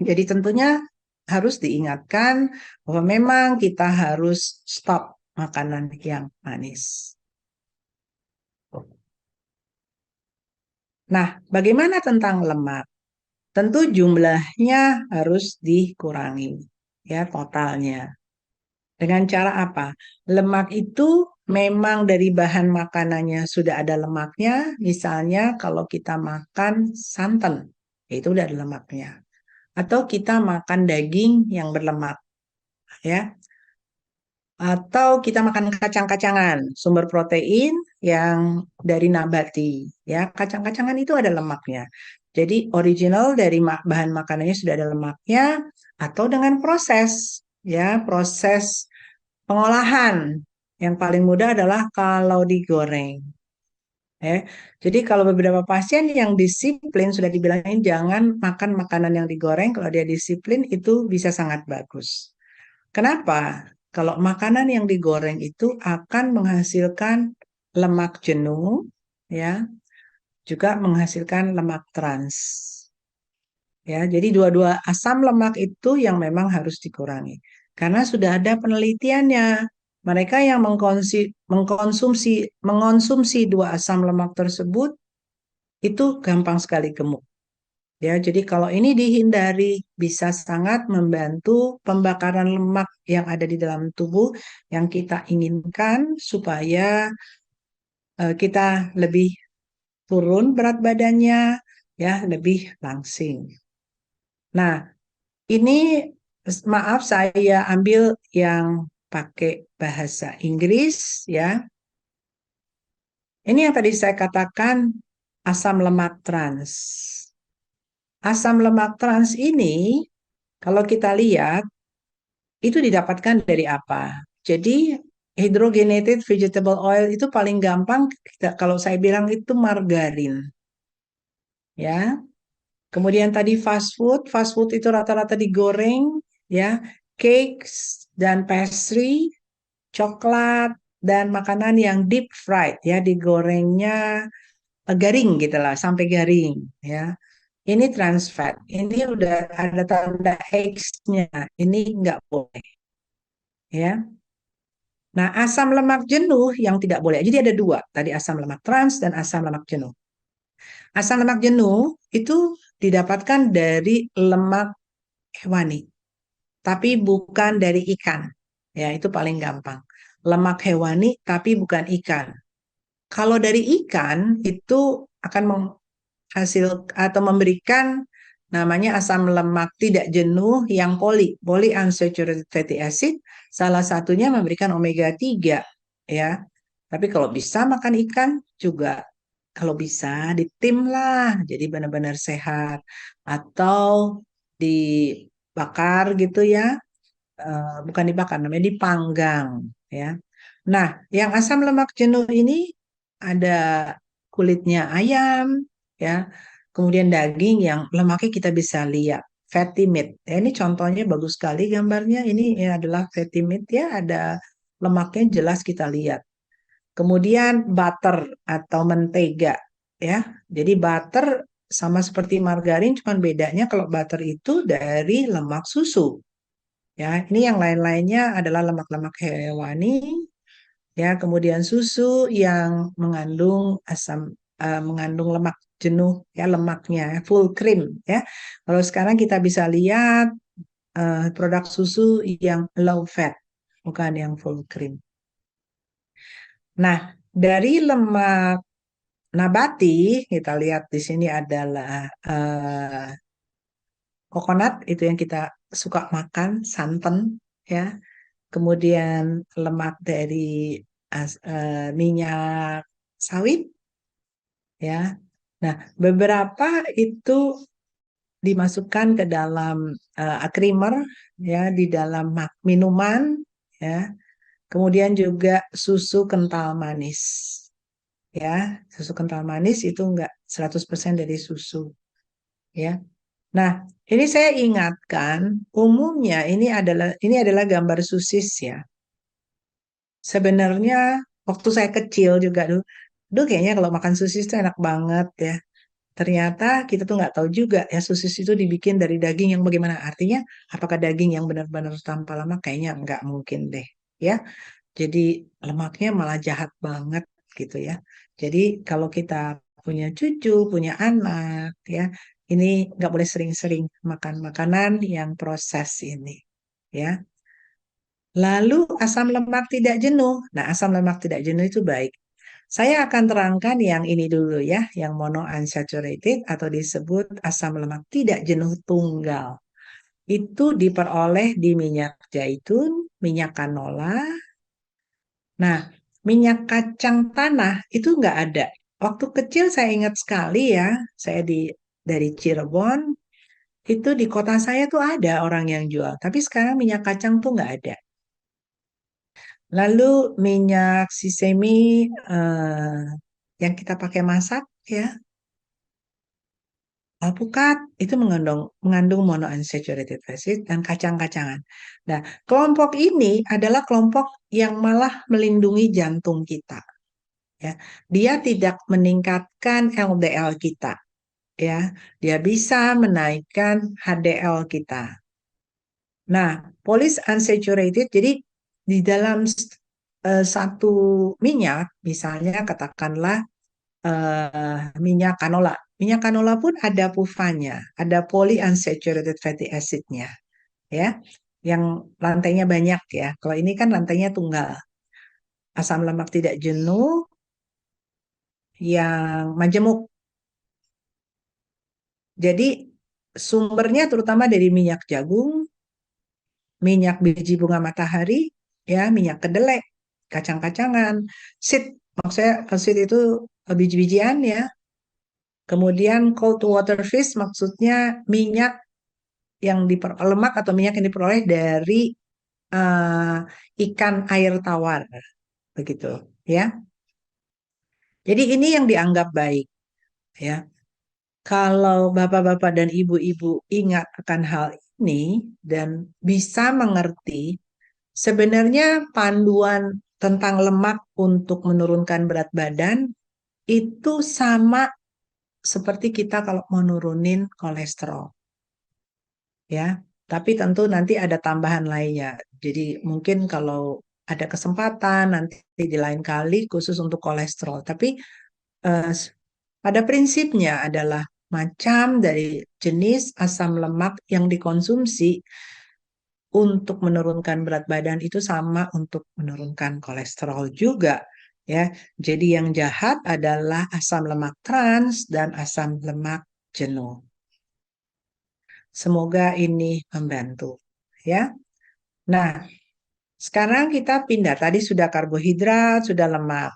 jadi tentunya harus diingatkan bahwa memang kita harus stop makanan yang manis. Nah, bagaimana tentang lemak? Tentu jumlahnya harus dikurangi, ya totalnya. Dengan cara apa? Lemak itu memang dari bahan makanannya sudah ada lemaknya. Misalnya kalau kita makan santan, itu udah ada lemaknya. Atau kita makan daging yang berlemak, ya. Atau kita makan kacang-kacangan, sumber protein yang dari nabati. Ya, kacang-kacangan itu ada lemaknya. Jadi original dari bahan makanannya sudah ada lemaknya atau dengan proses, ya, proses pengolahan. Yang paling mudah adalah kalau digoreng. Ya. Jadi kalau beberapa pasien yang disiplin sudah dibilangin jangan makan makanan yang digoreng, kalau dia disiplin itu bisa sangat bagus. Kenapa? Kalau makanan yang digoreng itu akan menghasilkan lemak jenuh, ya, juga menghasilkan lemak trans. Ya, jadi dua-dua asam lemak itu yang memang harus dikurangi. Karena sudah ada penelitiannya. Mereka yang mengonsumsi dua asam lemak tersebut itu gampang sekali gemuk. Ya, jadi kalau ini dihindari bisa sangat membantu pembakaran lemak yang ada di dalam tubuh yang kita inginkan supaya kita lebih turun berat badannya, ya, lebih langsing. Nah, ini maaf saya ambil yang pakai bahasa Inggris ya. Ini yang tadi saya katakan asam lemak trans. Asam lemak trans ini kalau kita lihat itu didapatkan dari apa? Jadi hydrogenated vegetable oil itu paling gampang kalau saya bilang itu margarin. Ya. Kemudian tadi fast food itu rata-rata digoreng, ya. Cakes dan pastry, coklat dan makanan yang deep fried ya, digorengnya garing gitu lah, sampai garing ya. Ini trans fat. Ini udah ada tanda X-nya. Ini nggak boleh ya. Nah, asam lemak jenuh yang tidak boleh. Jadi ada dua, tadi asam lemak trans dan asam lemak jenuh. Asam lemak jenuh itu didapatkan dari lemak hewani, tapi bukan dari ikan. Ya, itu paling gampang. Lemak hewani tapi bukan ikan. Kalau dari ikan itu akan menghasil atau memberikan namanya asam lemak tidak jenuh yang polyunsaturated fatty acid, salah satunya memberikan omega 3 ya. Tapi kalau bisa makan ikan juga, kalau bisa ditim lah jadi benar-benar sehat, atau dibakar gitu ya. Bukan dibakar, namanya dipanggang ya. Nah, yang asam lemak jenuh ini ada kulitnya ayam ya, kemudian daging yang lemaknya kita bisa lihat, fatty meat. Ya, ini contohnya bagus sekali gambarnya. Ini ya adalah fatty meat ya, ada lemaknya jelas kita lihat. Kemudian butter atau mentega ya. Jadi butter sama seperti margarin, cuman bedanya kalau butter itu dari lemak susu. Ya, ini yang lain-lainnya adalah lemak-lemak hewani, ya, kemudian susu yang mengandung lemak jenuh, ya, lemaknya full cream, ya. Kalau sekarang kita bisa lihat produk susu yang low fat, bukan yang full cream. Nah, dari lemak nabati kita lihat di sini adalah coconut, itu yang kita suka makan, santan, ya. Kemudian lemak dari minyak sawit ya. Nah, beberapa itu dimasukkan ke dalam creamer ya, di dalam minuman ya. Kemudian juga susu kental manis ya. Susu kental manis itu enggak 100% dari susu ya. Nah, ini saya ingatkan, umumnya ini adalah gambar sosis ya. Sebenarnya waktu saya kecil juga dulu kayaknya kalau makan sosis itu enak banget ya. Ternyata kita tuh nggak tahu juga ya sosis itu dibikin dari daging yang bagaimana. Artinya apakah daging yang benar-benar tanpa lemak? Kayaknya nggak mungkin deh ya. Jadi lemaknya malah jahat banget gitu ya. Jadi kalau kita punya cucu, punya anak ya, ini nggak boleh sering-sering makan makanan yang proses ini ya. Lalu asam lemak tidak jenuh. Nah, asam lemak tidak jenuh itu baik. Saya akan terangkan yang ini dulu ya, yang monounsaturated atau disebut asam lemak tidak jenuh tunggal. Itu diperoleh di minyak zaitun, minyak canola. Nah, minyak kacang tanah itu nggak ada. Waktu kecil saya ingat sekali ya, saya dari Cirebon, itu di kota saya tuh ada orang yang jual. Tapi sekarang minyak kacang tuh nggak ada. Lalu minyak sesame yang kita pakai masak ya, alpukat itu mengandung monounsaturated fatty dan kacang-kacangan. Nah, kelompok ini adalah kelompok yang malah melindungi jantung kita. Ya, dia tidak meningkatkan LDL kita. Ya, dia bisa menaikkan HDL kita. Nah, polyunsaturated, jadi di dalam satu minyak, misalnya katakanlah minyak canola. Minyak canola pun ada PUFA-nya, ada polyunsaturated fatty acid-nya, ya, yang lantainya banyak ya. Kalau ini kan lantainya tunggal. Asam lemak tidak jenuh yang majemuk. Jadi sumbernya terutama dari minyak jagung, minyak biji bunga matahari, ya, minyak kedelai, kacang-kacangan, seed, maksudnya seed itu biji-bijian ya. Kemudian cold water fish maksudnya minyak yang lemak atau minyak yang diperoleh dari eh, ikan air tawar, begitu ya. Jadi ini yang dianggap baik ya. Kalau bapak-bapak dan ibu-ibu ingat akan hal ini dan bisa mengerti, sebenarnya panduan tentang lemak untuk menurunkan berat badan itu sama seperti kita kalau mau nurunin kolesterol, ya. Tapi tentu nanti ada tambahan lainnya. Jadi mungkin kalau ada kesempatan nanti di lain kali khusus untuk kolesterol. Tapi eh, pada prinsipnya adalah macam dari jenis asam lemak yang dikonsumsi untuk menurunkan berat badan itu sama untuk menurunkan kolesterol juga ya. Jadi yang jahat adalah asam lemak trans dan asam lemak jenuh. Semoga ini membantu ya. Nah, sekarang kita pindah. Tadi sudah karbohidrat, sudah lemak.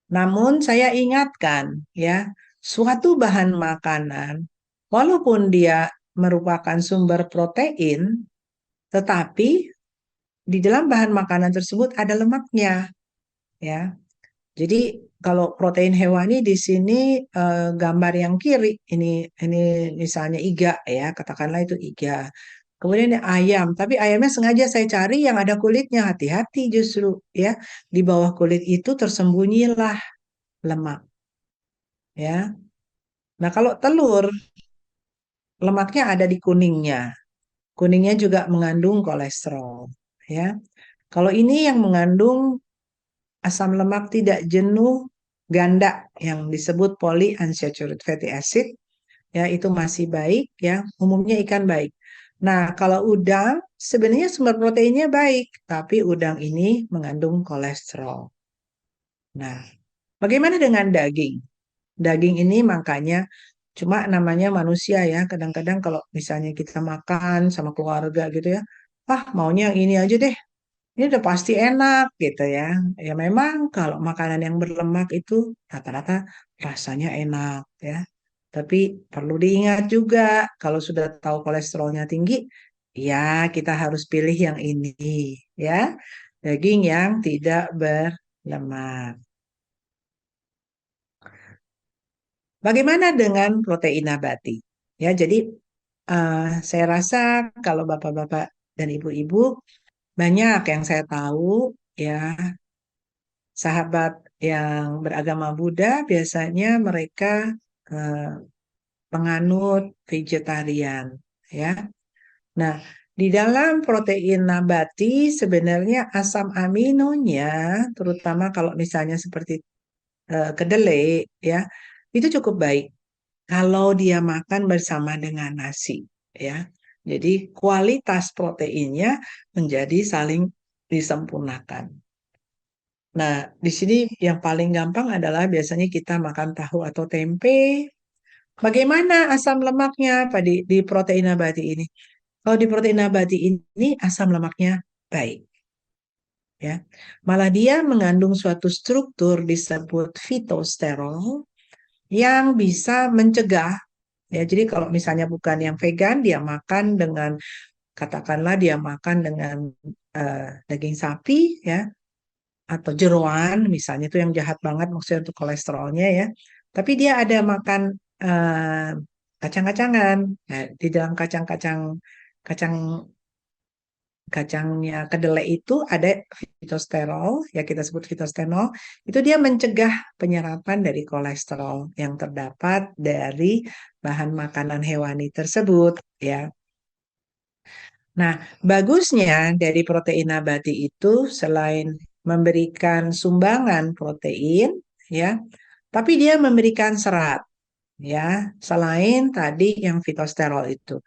Namun saya ingatkan ya, suatu bahan makanan walaupun dia merupakan sumber protein, tetapi di dalam bahan makanan tersebut ada lemaknya ya. Jadi kalau protein hewani di sini gambar yang kiri ini misalnya iga ya, katakanlah itu iga. Kemudian ini ayam, tapi ayamnya sengaja saya cari yang ada kulitnya. Hati-hati justru ya. Di bawah kulit itu tersembunyilah lemak ya. Nah, kalau telur lemaknya ada di kuningnya. Kuningnya juga mengandung kolesterol ya. Kalau ini yang mengandung asam lemak tidak jenuh ganda yang disebut polyunsaturated fatty acid ya, itu masih baik ya, umumnya ikan baik. Nah, kalau udang sebenarnya sumber proteinnya baik, tapi udang ini mengandung kolesterol. Nah, bagaimana dengan daging? Daging ini makanya cuma namanya manusia ya, kadang-kadang kalau misalnya kita makan sama keluarga gitu ya, ah maunya yang ini aja deh, ini udah pasti enak gitu ya. Ya memang kalau makanan yang berlemak itu rata-rata rasanya enak ya. Tapi perlu diingat juga kalau sudah tahu kolesterolnya tinggi, ya kita harus pilih yang ini ya. Daging yang tidak berlemak. Bagaimana dengan protein nabati? Ya, jadi saya rasa kalau bapak-bapak dan ibu-ibu banyak yang saya tahu ya, sahabat yang beragama Buddha biasanya mereka eh, penganut vegetarian ya. Nah, di dalam protein nabati sebenarnya asam aminonya, terutama kalau misalnya seperti kedelai ya, itu cukup baik kalau dia makan bersama dengan nasi ya. Jadi kualitas proteinnya menjadi saling disempurnakan. Nah, di sini yang paling gampang adalah biasanya kita makan tahu atau tempe. Bagaimana asam lemaknya di protein nabati ini? Kalau di protein nabati ini asam lemaknya baik ya. Malah dia mengandung suatu struktur disebut fitosterol yang bisa mencegah ya. Jadi kalau misalnya bukan yang vegan, dia makan dengan katakanlah dia makan dengan daging sapi ya atau jeroan misalnya, itu yang jahat banget maksudnya untuk kolesterolnya ya. Tapi dia ada makan eh, kacang-kacangan. Nah, di dalam kacang kacangnya kedelai itu ada fitosterol, ya kita sebut fitosterol, itu dia mencegah penyerapan dari kolesterol yang terdapat dari bahan makanan hewani tersebut, ya. Nah, bagusnya dari protein nabati itu selain memberikan sumbangan protein, ya, tapi dia memberikan serat, ya, selain tadi yang fitosterol itu.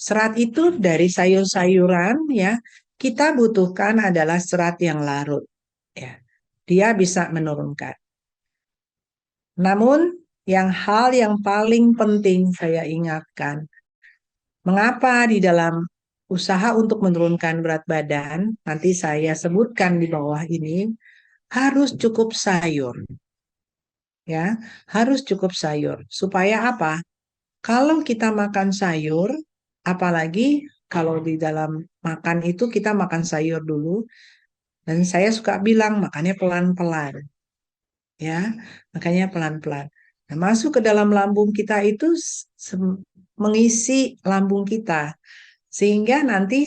Serat itu dari sayur-sayuran ya, kita butuhkan adalah serat yang larut ya. Dia bisa menurunkan. Namun hal yang paling penting saya ingatkan, mengapa di dalam usaha untuk menurunkan berat badan, nanti saya sebutkan di bawah ini, harus cukup sayur ya, harus cukup sayur. Supaya apa? Kalau kita makan sayur, apalagi kalau di dalam makan itu kita makan sayur dulu, dan saya suka bilang makannya pelan-pelan, ya, makanya pelan-pelan. Nah, masuk ke dalam lambung kita itu mengisi lambung kita, sehingga nanti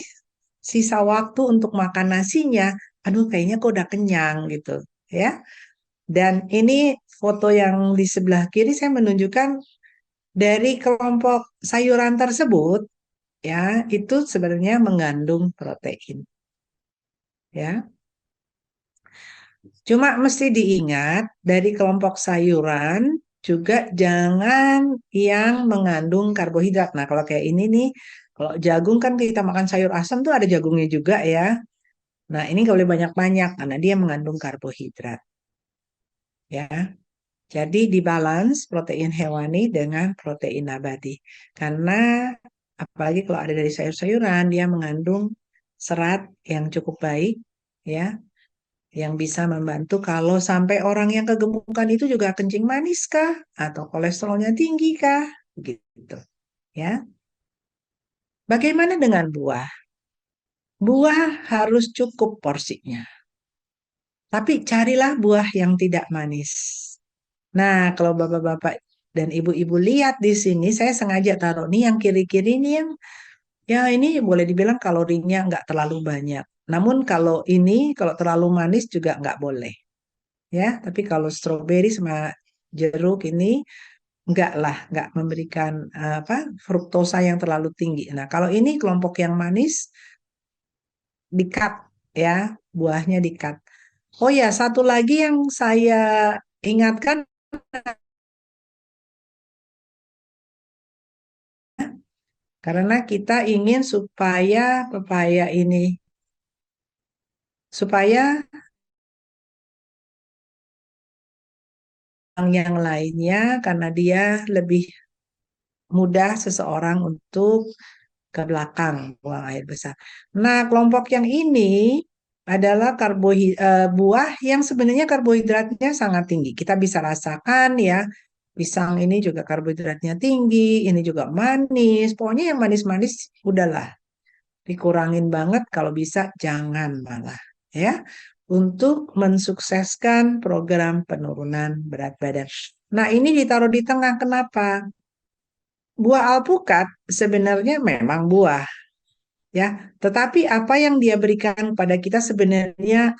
sisa waktu untuk makan nasinya, aduh kayaknya kok udah kenyang gitu, ya. Dan ini foto yang di sebelah kiri saya menunjukkan dari kelompok sayuran tersebut ya, itu sebenarnya mengandung protein ya. Cuma mesti diingat dari kelompok sayuran juga jangan yang mengandung karbohidrat. Nah, kalau kayak ini nih, kalau jagung kan kita makan sayur asam tuh ada jagungnya juga ya. Nah, ini nggak boleh banyak-banyak karena dia mengandung karbohidrat ya. Jadi dibalance protein hewani dengan protein nabati. Karena apalagi kalau ada dari sayur-sayuran, dia mengandung serat yang cukup baik ya, yang bisa membantu kalau sampai orang yang kegemukan itu juga kencing manis kah atau kolesterolnya tinggi kah gitu ya. Bagaimana dengan buah? Buah harus cukup porsinya. Tapi carilah buah yang tidak manis. Nah, kalau bapak-bapak dan ibu-ibu lihat di sini, saya sengaja taruh nih yang kiri-kiri ini yang ya ini boleh dibilang kalorinya nggak terlalu banyak. Namun kalau ini kalau terlalu manis juga nggak boleh ya. Tapi kalau stroberi sama jeruk ini nggak lah, nggak memberikan apa fruktosa yang terlalu tinggi. Nah, kalau ini kelompok yang manis di-cut ya, buahnya di-cut. Oh ya, satu lagi yang saya ingatkan karena kita ingin supaya pepaya ini supaya yang lainnya karena dia lebih mudah seseorang untuk ke belakang buang air besar. Nah, kelompok yang ini adalah buah yang sebenarnya karbohidratnya sangat tinggi. Kita bisa rasakan ya, pisang ini juga karbohidratnya tinggi, ini juga manis. Pokoknya yang manis-manis udahlah dikurangin banget kalau bisa jangan malah ya untuk mensukseskan program penurunan berat badan. Nah, ini ditaruh di tengah kenapa? Buah alpukat sebenarnya memang buah ya, tetapi apa yang dia berikan pada kita sebenarnya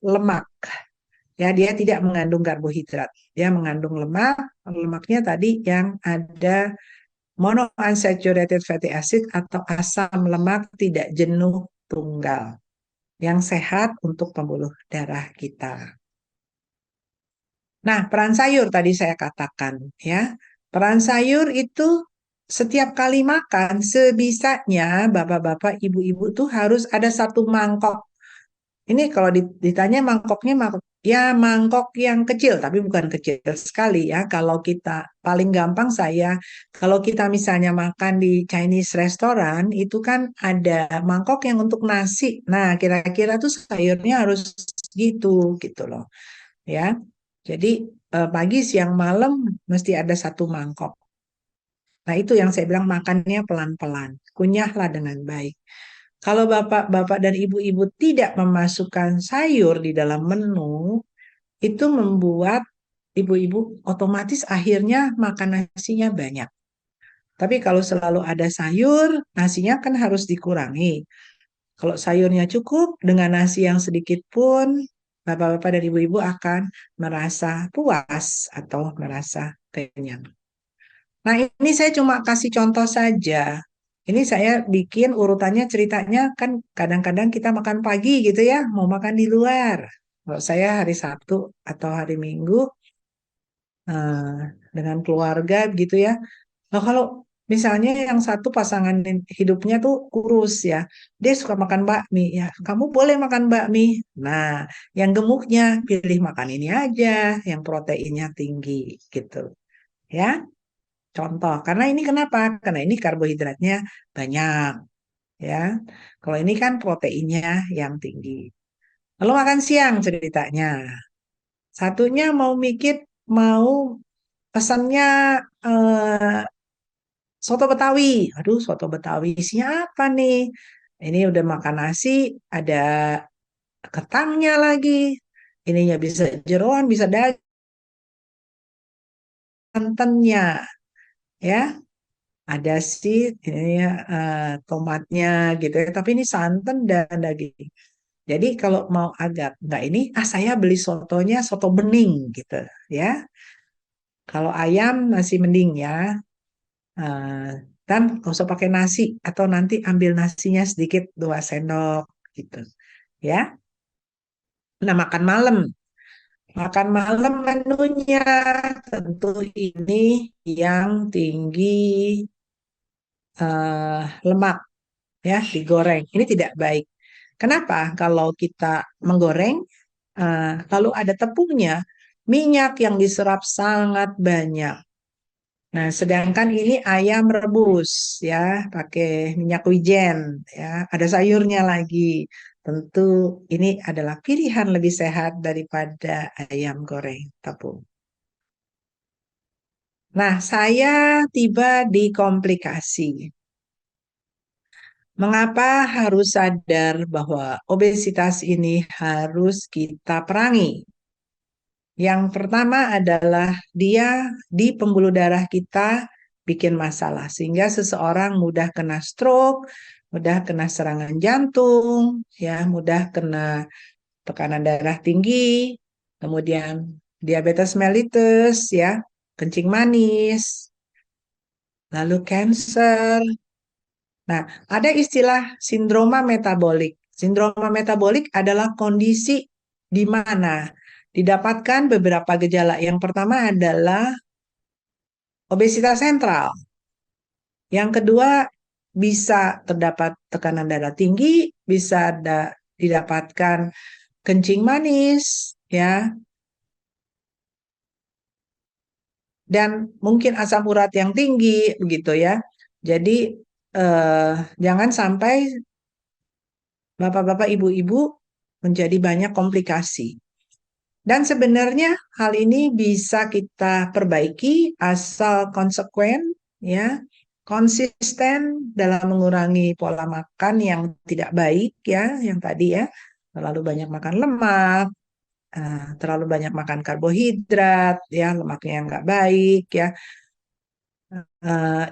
lemak. Ya, dia tidak mengandung karbohidrat. Dia mengandung lemak. Lemaknya tadi yang ada monounsaturated fatty acid atau asam lemak tidak jenuh tunggal yang sehat untuk pembuluh darah kita. Nah, peran sayur tadi saya katakan ya. Peran sayur itu setiap kali makan sebisanya bapak-bapak, ibu-ibu tuh harus ada satu mangkok. Ini kalau ditanya mangkoknya mangkok ya mangkok yang kecil tapi bukan kecil sekali ya. Kalau kita paling gampang saya kalau kita misalnya makan di Chinese restaurant itu kan ada mangkok yang untuk nasi. Nah, kira-kira tuh sayurnya harus gitu gitu loh ya. Jadi pagi, siang, malam mesti ada satu mangkok. Nah, itu yang saya bilang makannya pelan-pelan. Kunyahlah dengan baik. Kalau bapak-bapak dan ibu-ibu tidak memasukkan sayur di dalam menu, itu membuat ibu-ibu otomatis akhirnya makan nasinya banyak. Tapi kalau selalu ada sayur, nasinya kan harus dikurangi. Kalau sayurnya cukup, dengan nasi yang sedikit pun, bapak-bapak dan ibu-ibu akan merasa puas atau merasa kenyang. Nah, ini saya cuma kasih contoh saja. Ini saya bikin urutannya ceritanya kan kadang-kadang kita makan pagi gitu ya, mau makan di luar. Kalau saya hari Sabtu atau hari Minggu eh, dengan keluarga gitu ya. Nah, kalau misalnya yang satu pasangan hidupnya tuh kurus ya, dia suka makan bakmi ya. Kamu boleh makan bakmi. Nah, yang gemuknya pilih makan ini aja, yang proteinnya tinggi gitu ya. Contoh, karena ini kenapa? Karena ini karbohidratnya banyak, ya. Kalau ini kan proteinnya yang tinggi. Lalu makan siang ceritanya. Satunya mau mikir, mau pesannya eh, soto Betawi. Aduh, soto Betawi isinya apa nih? Ini udah makan nasi, ada ketangnya lagi. Ininya bisa jeroan, bisa daging, santannya, ya. Ada sih ini ya, tomatnya gitu ya, tapi ini santan dan daging. Jadi kalau mau agak enggak ini, saya beli sotonya soto bening gitu ya. Kalau ayam masih mending ya. Eh, dan nggak usah pakai nasi atau nanti ambil nasinya sedikit 2 sendok gitu ya. Nah, makan malam. Makan malam menunya tentu ini yang tinggi lemak ya, digoreng. Ini tidak baik. Kenapa? Kalau kita menggoreng, lalu ada tepungnya, minyak yang diserap sangat banyak. Nah, sedangkan ini ayam rebus ya, pakai minyak wijen ya, ada sayurnya lagi. Tentu ini adalah pilihan lebih sehat daripada ayam goreng tepung. Nah, saya tiba di komplikasi. Mengapa harus sadar bahwa obesitas ini harus kita perangi? Yang pertama adalah dia di pembuluh darah kita bikin masalah sehingga seseorang mudah kena stroke, mudah kena serangan jantung, ya, mudah kena tekanan darah tinggi, kemudian diabetes mellitus, ya, kencing manis, lalu cancer. Nah, ada istilah sindroma metabolik. Sindroma metabolik adalah kondisi di mana didapatkan beberapa gejala. Yang pertama adalah obesitas sentral. Yang kedua bisa terdapat tekanan darah tinggi, bisa didapatkan kencing manis, ya, dan mungkin asam urat yang tinggi, begitu ya. Jadi eh, jangan sampai bapak-bapak, ibu-ibu menjadi banyak komplikasi. Dan sebenarnya hal ini bisa kita perbaiki asal konsekuen, ya, konsisten dalam mengurangi pola makan yang tidak baik, ya, yang tadi ya, terlalu banyak makan lemak, terlalu banyak makan karbohidrat, ya, lemaknya yang nggak baik, ya,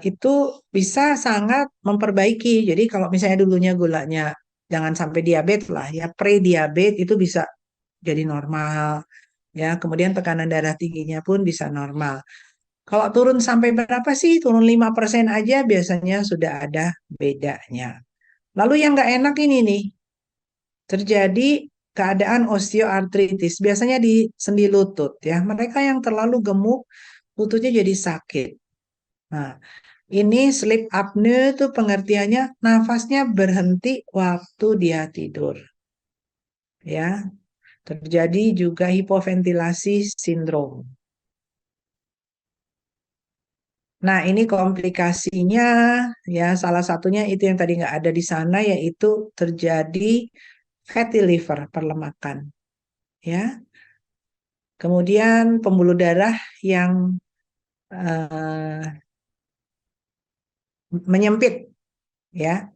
itu bisa sangat memperbaiki. Jadi kalau misalnya dulunya gulanya jangan sampai diabetes lah, ya, pre-diabetes itu bisa jadi normal, ya, kemudian tekanan darah tingginya pun bisa normal. Kalau turun sampai berapa sih? Turun 5% aja biasanya sudah ada bedanya. Lalu yang nggak enak ini nih, terjadi keadaan osteoartritis, biasanya di sendi lutut ya. Mereka yang terlalu gemuk, lututnya jadi sakit. Nah, ini sleep apnea itu pengertiannya nafasnya berhenti waktu dia tidur. Ya, terjadi juga hipoventilasi sindrom. Nah, ini komplikasinya ya salah satunya itu yang tadi nggak ada di sana yaitu terjadi fatty liver, perlemakan ya. Kemudian pembuluh darah yang eh, menyempit ya.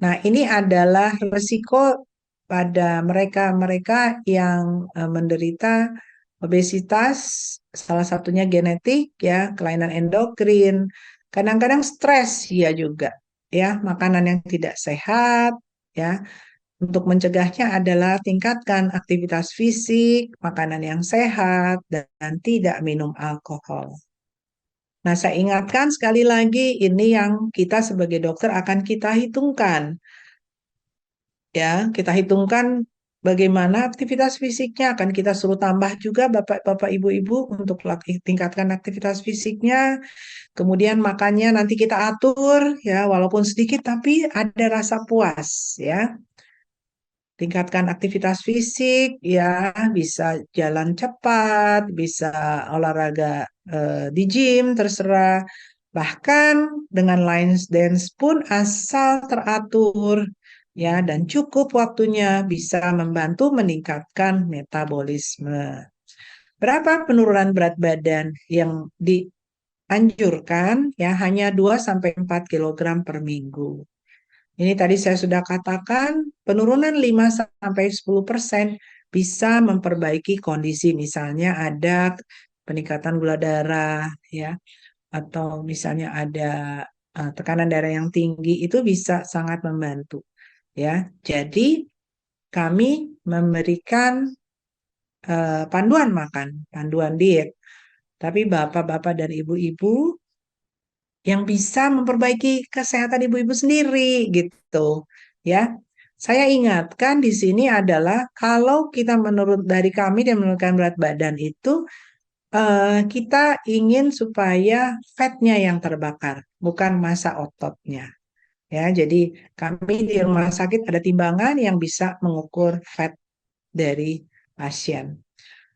Nah, ini adalah resiko pada mereka-mereka yang menderita obesitas, salah satunya genetik ya, kelainan endokrin, kadang-kadang stres ya juga ya, makanan yang tidak sehat ya. Untuk mencegahnya adalah tingkatkan aktivitas fisik, makanan yang sehat, dan tidak minum alkohol. Nah, saya ingatkan sekali lagi, ini yang kita sebagai dokter akan kita hitungkan. Ya, kita hitungkan bagaimana aktivitas fisiknya, akan kita suruh tambah juga bapak-bapak, ibu-ibu untuk tingkatkan aktivitas fisiknya. Kemudian makannya nanti kita atur ya, walaupun sedikit tapi ada rasa puas ya. Tingkatkan aktivitas fisik ya, bisa jalan cepat, bisa olahraga di gym terserah. Bahkan dengan line dance pun asal teratur ya dan cukup waktunya bisa membantu meningkatkan metabolisme. Berapa penurunan berat badan yang dianjurkan? Ya, hanya 2 sampai 4 kilogram per minggu. Ini tadi saya sudah katakan penurunan 5 sampai 10% bisa memperbaiki kondisi, misalnya ada peningkatan gula darah ya, atau misalnya ada tekanan darah yang tinggi, itu bisa sangat membantu ya. Jadi kami memberikan panduan makan, panduan diet. Tapi bapak-bapak dan ibu-ibu yang bisa memperbaiki kesehatan ibu-ibu sendiri gitu ya. Saya ingatkan di sini adalah kalau kita dari kami dan menurunkan berat badan itu kita ingin supaya fatnya yang terbakar, bukan massa ototnya. Ya, jadi kami di rumah sakit ada timbangan yang bisa mengukur fat dari pasien.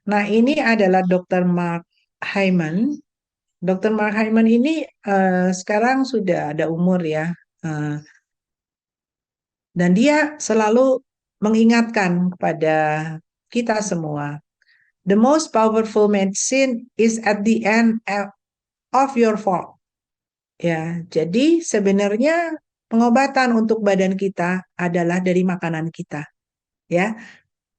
Nah, ini adalah Dr. Mark Hyman. Dr. Mark Hyman ini sekarang sudah ada umur ya, eh, dan dia selalu mengingatkan kepada kita semua, the most powerful medicine is at the end of your fork. Ya, jadi sebenarnya pengobatan untuk badan kita adalah dari makanan kita. Ya,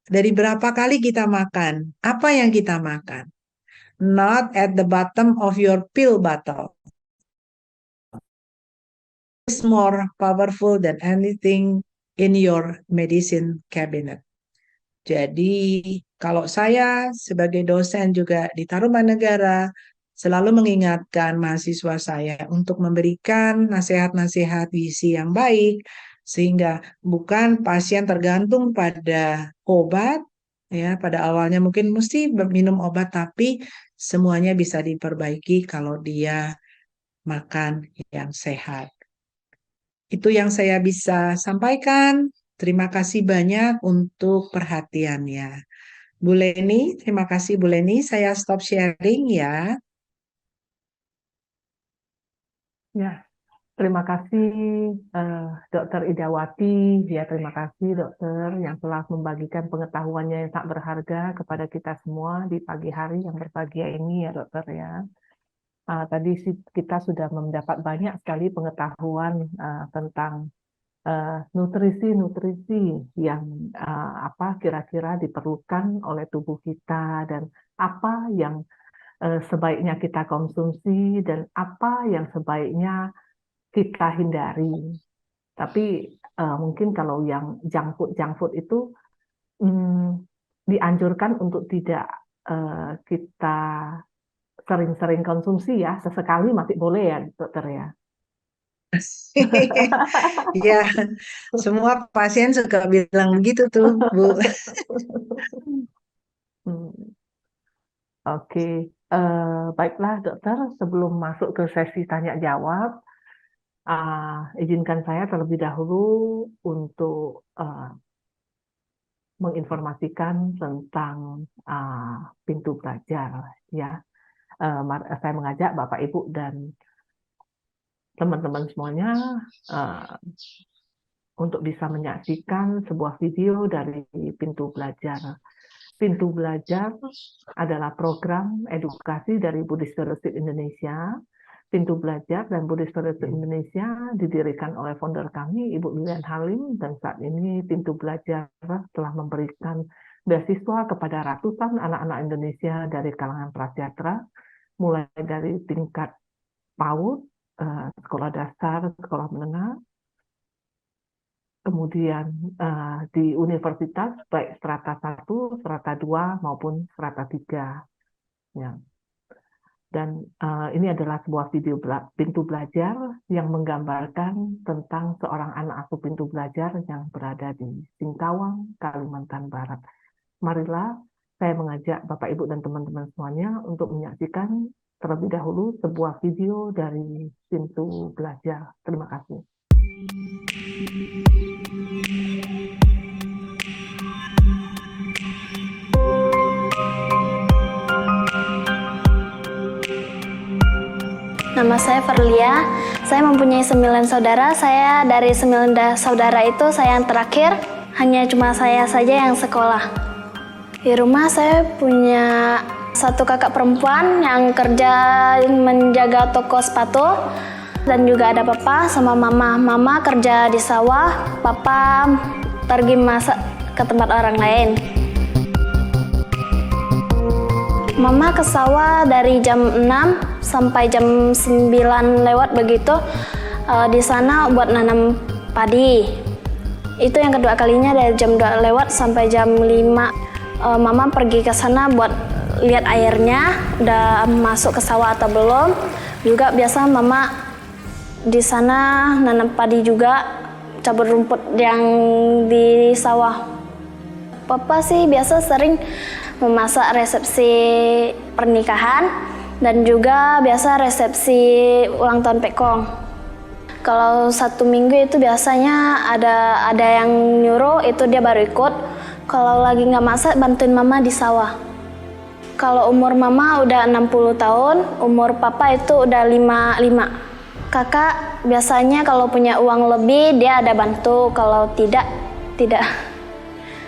dari berapa kali kita makan, apa yang kita makan. Not at the bottom of your pill bottle. It's more powerful than anything in your medicine cabinet. Jadi, kalau saya sebagai dosen juga di Tarumanegara selalu mengingatkan mahasiswa saya untuk memberikan nasihat-nasihat gizi yang baik, sehingga bukan pasien tergantung pada obat, ya, pada awalnya mungkin mesti minum obat, tapi semuanya bisa diperbaiki kalau dia makan yang sehat. Itu yang saya bisa sampaikan. Terima kasih banyak untuk perhatiannya. Bu Leni, terima kasih Bu Leni. Saya stop sharing ya. Ya, terima kasih Dokter Idawati. Ya, terima kasih dokter yang telah membagikan pengetahuannya yang tak berharga kepada kita semua di pagi hari yang berbahagia ini ya dokter ya. Tadi kita sudah mendapat banyak sekali pengetahuan tentang nutrisi-nutrisi yang apa kira-kira diperlukan oleh tubuh kita dan apa yang sebaiknya kita konsumsi dan apa yang sebaiknya kita hindari. Tapi mungkin kalau yang junk food itu dianjurkan untuk tidak kita sering-sering konsumsi ya, sesekali masih boleh ya dokter ya. Ya, semua pasien suka bilang begitu tuh, Bu. Oke, baiklah dokter, sebelum masuk ke sesi tanya jawab, izinkan saya terlebih dahulu untuk menginformasikan tentang pintu belajar ya. Saya mengajak Bapak Ibu dan teman-teman semuanya untuk bisa menyaksikan sebuah video dari pintu belajar. Pintu Belajar adalah program edukasi dari Buddhist Fellowship Indonesia. Pintu Belajar dan Buddhist Fellowship Indonesia didirikan oleh founder kami, Ibu Lilian Halim, dan saat ini Pintu Belajar telah memberikan beasiswa kepada ratusan anak-anak Indonesia dari kalangan prasejahtera, mulai dari tingkat PAUD, sekolah dasar, sekolah menengah, kemudian di universitas baik strata 1, strata 2 maupun strata 3. Ya. Dan ini adalah sebuah video pintu belajar yang menggambarkan tentang seorang anak asuh pintu belajar yang berada di Singkawang, Kalimantan Barat. Marilah saya mengajak Bapak Ibu dan teman-teman semuanya untuk menyaksikan terlebih dahulu sebuah video dari pintu belajar. Terima kasih. Nama saya Verlia, saya mempunyai 9 saudara. Saya dari 9 saudara itu saya yang terakhir, hanya cuma saya saja yang sekolah. Di rumah saya punya satu kakak perempuan yang kerja menjaga toko sepatu, dan juga ada papa sama mama. Mama kerja di sawah, papa pergi masak ke tempat orang lain. Mama ke sawah dari jam 6 sampai jam 9 lewat begitu, di sana buat nanam padi. Itu yang kedua kalinya dari jam 2 lewat sampai jam 5. Mama pergi ke sana buat lihat airnya udah masuk ke sawah atau belum. Juga biasa mama di sana nanam padi juga cabut rumput yang di sawah. Papa sih biasa sering memasak resepsi pernikahan dan juga biasa resepsi ulang tahun Pekong. Kalau 1 minggu itu biasanya ada yang nyuruh, itu dia baru ikut. Kalau lagi nggak masak, bantuin mama di sawah. Kalau umur mama udah 60 tahun, umur papa itu udah 55. Kakak biasanya kalau punya uang lebih, dia ada bantu. Kalau tidak.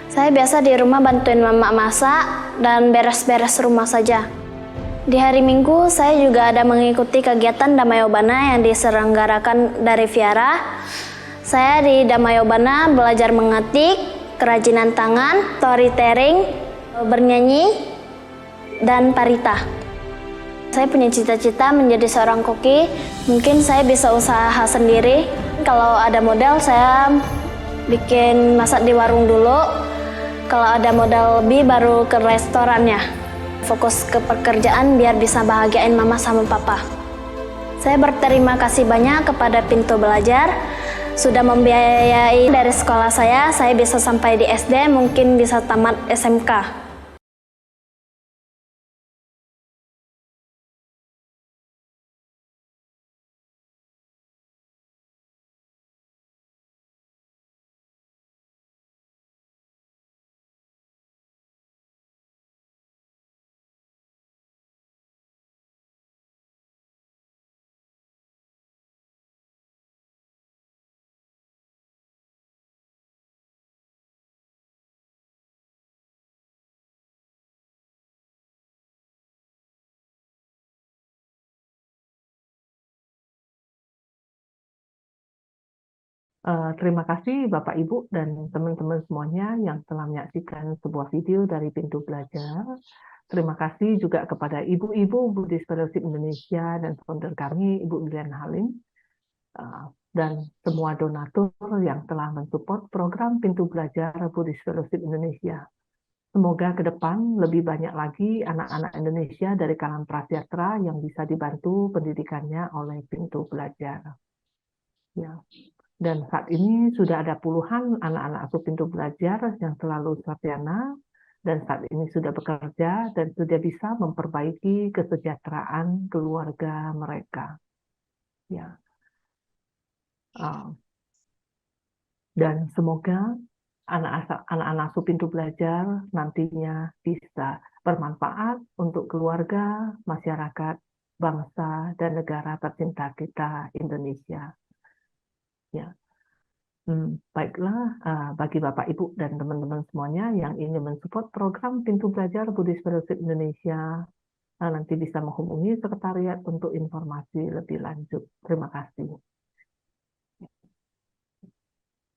Saya biasa di rumah bantuin mama masak dan beres-beres rumah saja. Di hari Minggu, saya juga ada mengikuti kegiatan Damayobana yang diselenggarakan dari Viara. Saya di Damayobana belajar mengetik, kerajinan tangan, storytelling, bernyanyi, dan parita. Saya punya cita-cita menjadi seorang koki. Mungkin saya bisa usaha sendiri. Kalau ada modal, saya bikin masak di warung dulu. Kalau ada modal lebih, baru ke restorannya. Fokus ke pekerjaan biar bisa bahagiain mama sama papa. Saya berterima kasih banyak kepada Pintu Belajar sudah membiayai dari sekolah saya bisa sampai di SD, mungkin bisa tamat SMK. Terima kasih Bapak Ibu dan teman-teman semuanya yang telah menyaksikan sebuah video dari Pintu Belajar. Terima kasih juga kepada ibu-ibu Buddhist Fellowship Indonesia dan founder kami, Ibu Lilian Halim, dan semua donatur yang telah mensupport program Pintu Belajar Buddhist Fellowship Indonesia. Semoga ke depan lebih banyak lagi anak-anak Indonesia dari kalangan prasejahtera yang bisa dibantu pendidikannya oleh Pintu Belajar. Ya. Dan saat ini sudah ada puluhan anak-anak asuh Pintu Belajar yang selalu sarjana dan saat ini sudah bekerja dan sudah bisa memperbaiki kesejahteraan keluarga mereka. Ya. Dan semoga anak-anak asuh Pintu Belajar nantinya bisa bermanfaat untuk keluarga, masyarakat, bangsa, dan negara tercinta kita, Indonesia. Ya. Baiklah, bagi Bapak, Ibu, dan teman-teman semuanya yang ingin mensupport program Pintu Belajar Buddhist Fellowship Indonesia, nanti bisa menghubungi sekretariat untuk informasi lebih lanjut. Terima kasih.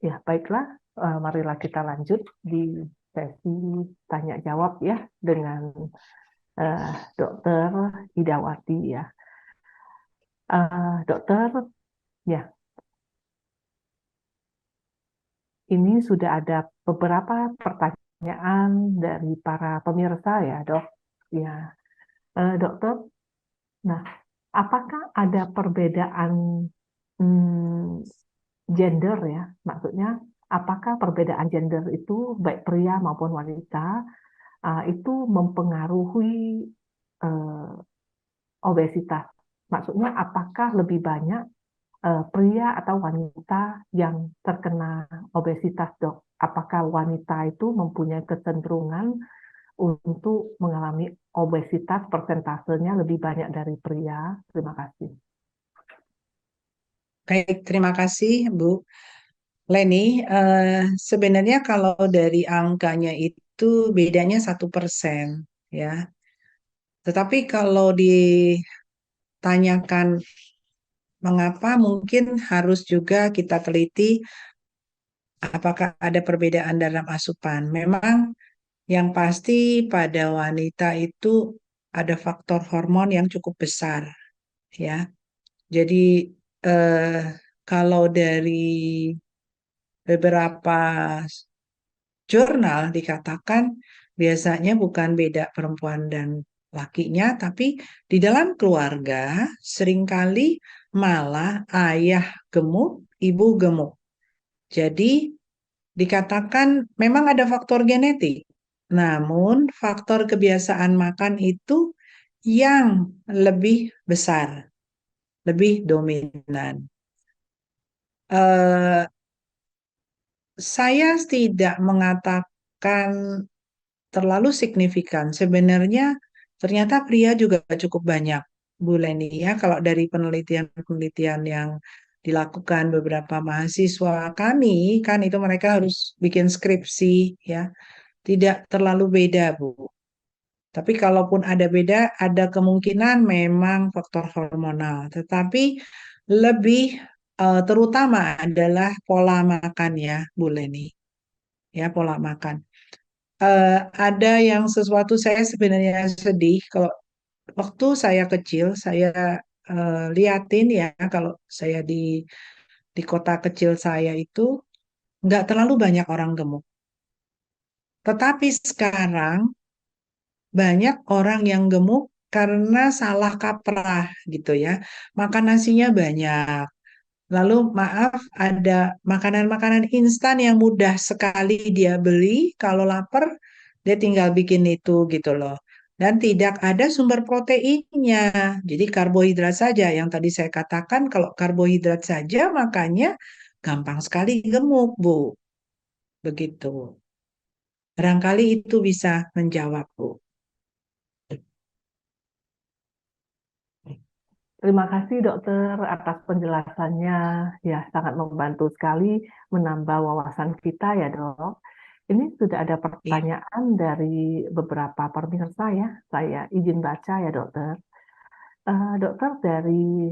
Ya, baiklah, marilah kita lanjut di sesi tanya-jawab ya dengan Dr. Idawati ya. Dokter, ya. Ini sudah ada beberapa pertanyaan dari para pemirsa ya, Dok. Ya, Dokter. Nah, apakah ada perbedaan gender ya? Maksudnya, apakah perbedaan gender itu baik pria maupun wanita itu mempengaruhi obesitas? Maksudnya, apakah lebih banyak pria atau wanita yang terkena obesitas, Dok? Apakah wanita itu mempunyai kecenderungan untuk mengalami obesitas, persentasenya lebih banyak dari pria? Terima kasih. Baik, terima kasih Bu Leni. Sebenarnya kalau dari angkanya itu bedanya 1%, ya. Tetapi kalau ditanyakan mengapa, mungkin harus juga kita teliti apakah ada perbedaan dalam asupan. Memang yang pasti pada wanita itu ada faktor hormon yang cukup besar, ya. Jadi kalau dari beberapa jurnal dikatakan biasanya bukan beda perempuan dan lakinya, tapi di dalam keluarga seringkali malah ayah gemuk, ibu gemuk. Jadi dikatakan memang ada faktor genetik, namun faktor kebiasaan makan itu yang lebih besar, lebih dominan. Eh, saya tidak mengatakan terlalu signifikan. Sebenarnya ternyata pria juga cukup banyak, Bu Leni ya. Kalau dari penelitian-penelitian yang dilakukan beberapa mahasiswa kami, kan itu mereka harus bikin skripsi ya. Tidak terlalu beda, Bu. Tapi kalaupun ada beda, ada kemungkinan memang faktor hormonal. Tetapi lebih terutama adalah pola makan ya, Bu Leni. Ya, pola makan. Ada yang sesuatu saya sebenarnya sedih kalau waktu saya kecil, saya liatin ya kalau saya di kota kecil saya itu nggak terlalu banyak orang gemuk. Tetapi sekarang banyak orang yang gemuk karena salah kaprah gitu ya. Makan nasinya banyak. Lalu maaf ada makanan-makanan instan yang mudah sekali dia beli. Kalau lapar dia tinggal bikin itu gitu loh. Dan tidak ada sumber proteinnya. Jadi karbohidrat saja. Yang tadi saya katakan kalau karbohidrat saja makanya gampang sekali gemuk, Bu. Begitu. Barangkali itu bisa menjawab, Bu. Terima kasih dokter atas penjelasannya. Ya, sangat membantu sekali menambah wawasan kita ya dok. Ini sudah ada Iya. pertanyaan dari beberapa pemirsa ya. Saya izin baca ya dokter. Dokter dari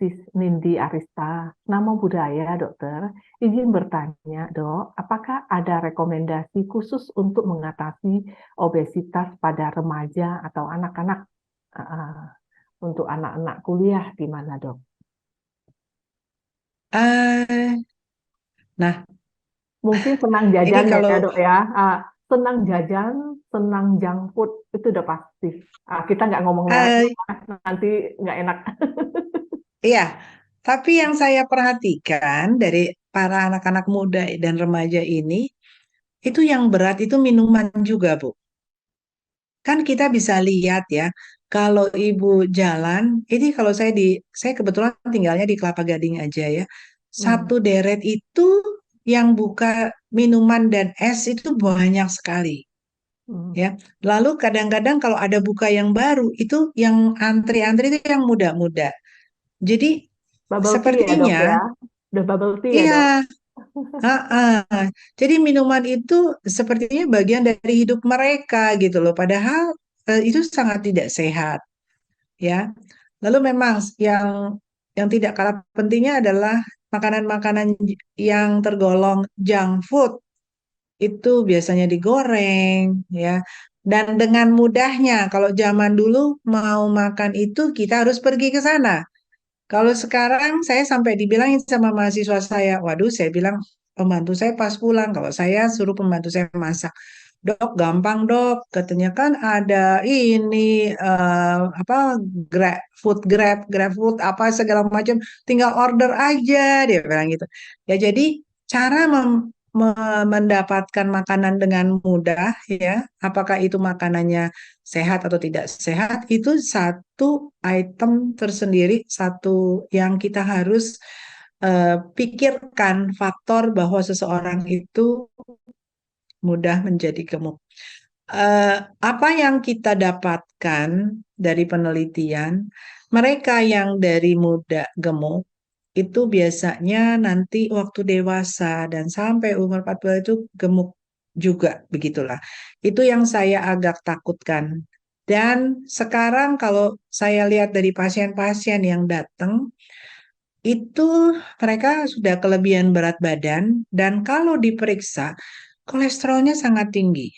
Sis Nindi Arista, nama budaya dokter, izin bertanya dok, apakah ada rekomendasi khusus untuk mengatasi obesitas pada remaja atau anak-anak? Uh, untuk anak-anak kuliah gimana dok? Eh, nah, Mungkin senang ini jajan ya kalau dok ya. Senang jajan, senang junk food itu udah pasti. Kita nggak ngomong merek eh, nanti nggak enak. iya, tapi yang saya perhatikan dari para anak-anak muda dan remaja ini, itu yang berat itu minuman juga, Bu. Kan kita bisa lihat ya, kalau ibu jalan, ini kalau saya kebetulan tinggalnya di Kelapa Gading aja ya, Hmm, satu deret itu yang buka minuman dan es itu banyak sekali. hmm. Ya, lalu kadang-kadang kalau ada buka yang baru, itu yang antri-antri itu yang muda-muda. Jadi Bubble tea ya dok sepertinya, ya. Udah bubble tea ya dok. iya, jadi minuman itu sepertinya bagian dari hidup mereka gitu loh. Padahal itu sangat tidak sehat, ya. Lalu memang yang tidak kalah pentingnya adalah makanan-makanan yang tergolong junk food itu biasanya digoreng, ya. Dan dengan mudahnya, kalau zaman dulu mau makan itu kita harus pergi ke sana. Kalau sekarang saya sampai dibilangin sama mahasiswa saya, waduh saya bilang pembantu saya pas pulang, kalau saya suruh pembantu saya masak. Dok, gampang dok, katanya kan ada ini apa grab food apa segala macam, tinggal order aja dia bilang gitu. Ya jadi cara mendapatkan makanan dengan mudah ya, apakah itu makanannya sehat atau tidak sehat itu satu item tersendiri, satu yang kita harus pikirkan faktor bahwa seseorang itu mudah menjadi gemuk. Eh, apa yang kita dapatkan dari penelitian, mereka yang dari muda gemuk itu biasanya nanti waktu dewasa dan sampai umur 40 itu gemuk juga begitulah. Itu yang saya agak takutkan. Dan sekarang kalau saya lihat dari pasien-pasien yang datang, itu mereka sudah kelebihan berat badan dan kalau diperiksa kolesterolnya sangat tinggi.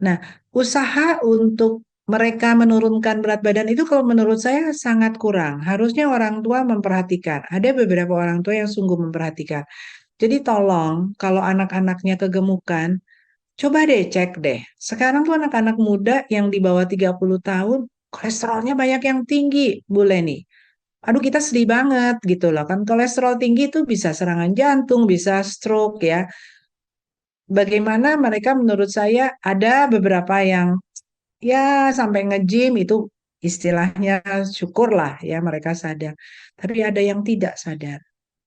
Nah, usaha untuk mereka menurunkan berat badan itu kalau menurut saya sangat kurang. Harusnya orang tua memperhatikan. Ada beberapa orang tua yang sungguh memperhatikan. Jadi tolong kalau anak-anaknya kegemukan, coba deh cek deh. Sekarang tuh anak-anak muda yang di bawah 30 tahun, kolesterolnya banyak yang tinggi, Bu Leni. aduh kita sedih banget gitu loh kan. Kolesterol tinggi itu bisa serangan jantung, bisa stroke ya. Bagaimana mereka menurut saya ada beberapa yang ya sampai nge-gym itu istilahnya syukurlah ya mereka sadar. Tapi ada yang tidak sadar.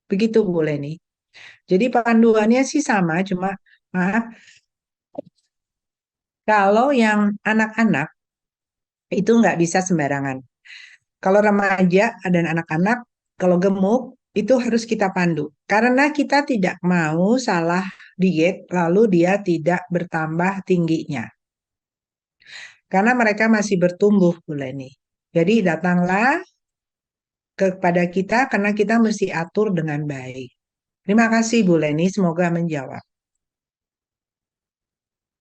Begitu Bu Leni. Jadi panduannya sih sama, cuma maaf kalau yang anak-anak itu nggak bisa sembarangan. Kalau remaja dan anak-anak, kalau gemuk itu harus kita pandu. Karena kita tidak mau salah diet lalu dia tidak bertambah tingginya. Karena mereka masih bertumbuh, Bu Leni. Jadi datanglah kepada kita karena kita mesti atur dengan baik. Terima kasih Bu Leni, semoga menjawab.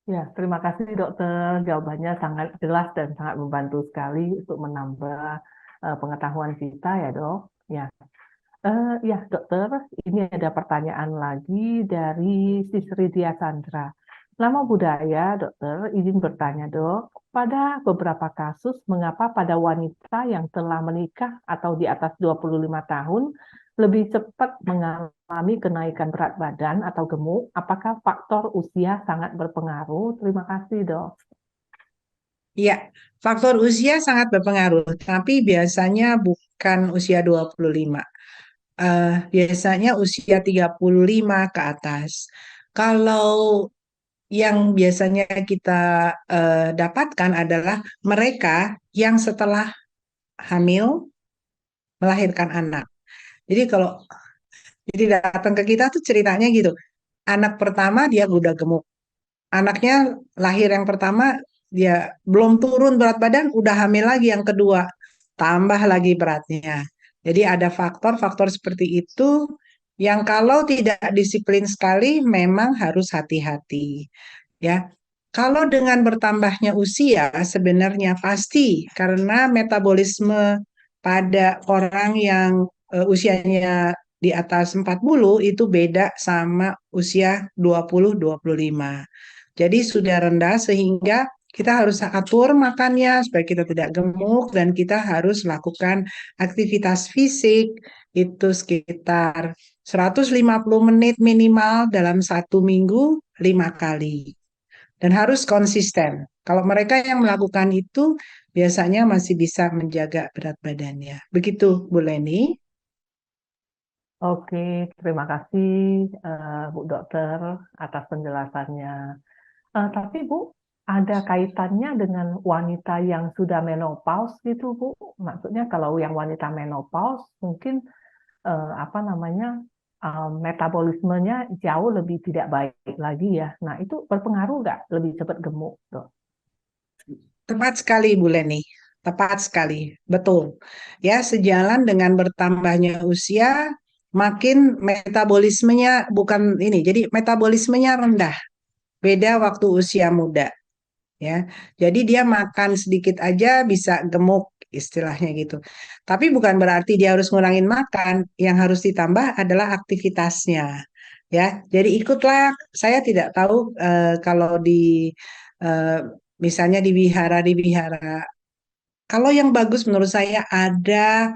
Ya, terima kasih dokter. Jawabannya sangat jelas dan sangat membantu sekali untuk menambah pengetahuan kita ya dok. Ya, ya dokter, ini ada pertanyaan lagi dari Sisri Dia Sandra. Lama budaya, dokter, izin bertanya dok, pada beberapa kasus mengapa pada wanita yang telah menikah atau di atas 25 tahun lebih cepat mengalami kenaikan berat badan atau gemuk? Apakah faktor usia sangat berpengaruh? Terima kasih dok. Ya, faktor usia sangat berpengaruh, tapi biasanya bukan usia 25. Biasanya usia 35 ke atas. Kalau yang biasanya kita dapatkan adalah mereka yang setelah hamil melahirkan anak. Jadi kalau datang ke kita tuh ceritanya gitu. Anak pertama dia udah gemuk. Anaknya lahir yang pertama dia belum turun berat badan, udah hamil lagi yang kedua. Tambah lagi beratnya. Jadi ada faktor-faktor seperti itu yang kalau tidak disiplin sekali memang harus hati-hati. Ya. Kalau dengan bertambahnya usia sebenarnya pasti karena metabolisme pada orang yang usianya di atas 40 itu beda sama usia 20-25. Jadi sudah rendah sehingga kita harus atur makannya supaya kita tidak gemuk dan kita harus lakukan aktivitas fisik itu sekitar 150 menit minimal dalam 1 minggu 5 kali. Dan harus konsisten. Kalau mereka yang melakukan itu biasanya masih bisa menjaga berat badannya. Begitu Bu Leni. Oke, terima kasih Bu Dokter atas penjelasannya. Tapi Bu, ada kaitannya dengan wanita yang sudah menopause gitu Bu? Maksudnya kalau yang wanita menopause mungkin apa namanya metabolismenya jauh lebih tidak baik lagi ya. Nah itu berpengaruh nggak lebih cepat gemuk, Dok? Tepat sekali Bu Leni. Tepat sekali. Betul. Ya, sejalan dengan bertambahnya usia, makin metabolismenya bukan ini. Jadi metabolismenya rendah. Beda waktu usia muda. Ya, jadi dia makan sedikit aja bisa gemuk istilahnya gitu. Tapi bukan berarti dia harus ngurangin makan. Yang harus ditambah adalah aktivitasnya. Ya, jadi ikutlah. Saya tidak tahu kalau di eh, misalnya di wihara. Kalau yang bagus menurut saya ada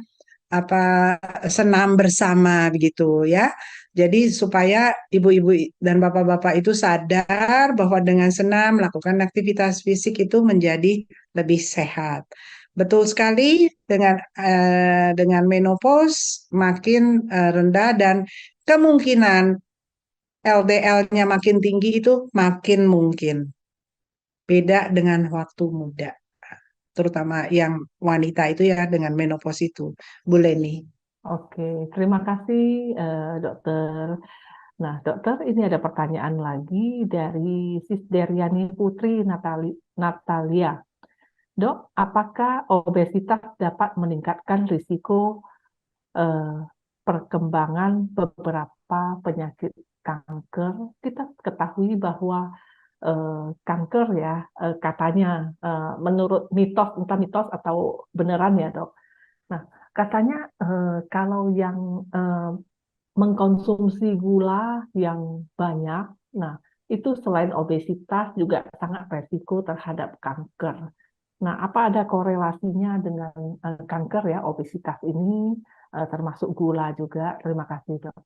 apa senam bersama begitu ya. Jadi supaya ibu-ibu dan bapak-bapak itu sadar bahwa dengan senam melakukan aktivitas fisik itu menjadi lebih sehat. Betul sekali dengan menopause makin rendah dan kemungkinan LDL-nya makin tinggi itu makin mungkin. Beda dengan waktu muda, terutama yang wanita itu ya dengan menopause itu. Bu Leni. Oke, terima kasih Dokter. Nah, Dokter, ini ada pertanyaan lagi dari Sisderyani Putri Natalia. Dok, apakah obesitas dapat meningkatkan risiko eh, perkembangan beberapa penyakit kanker? Kita ketahui bahwa kanker ya katanya menurut mitos, entah mitos atau beneran ya dok. Nah, katanya kalau yang mengkonsumsi gula yang banyak, nah itu selain obesitas juga sangat resiko terhadap kanker. Nah, apa ada korelasinya dengan kanker ya, obesitas ini, termasuk gula juga? Terima kasih, Dok.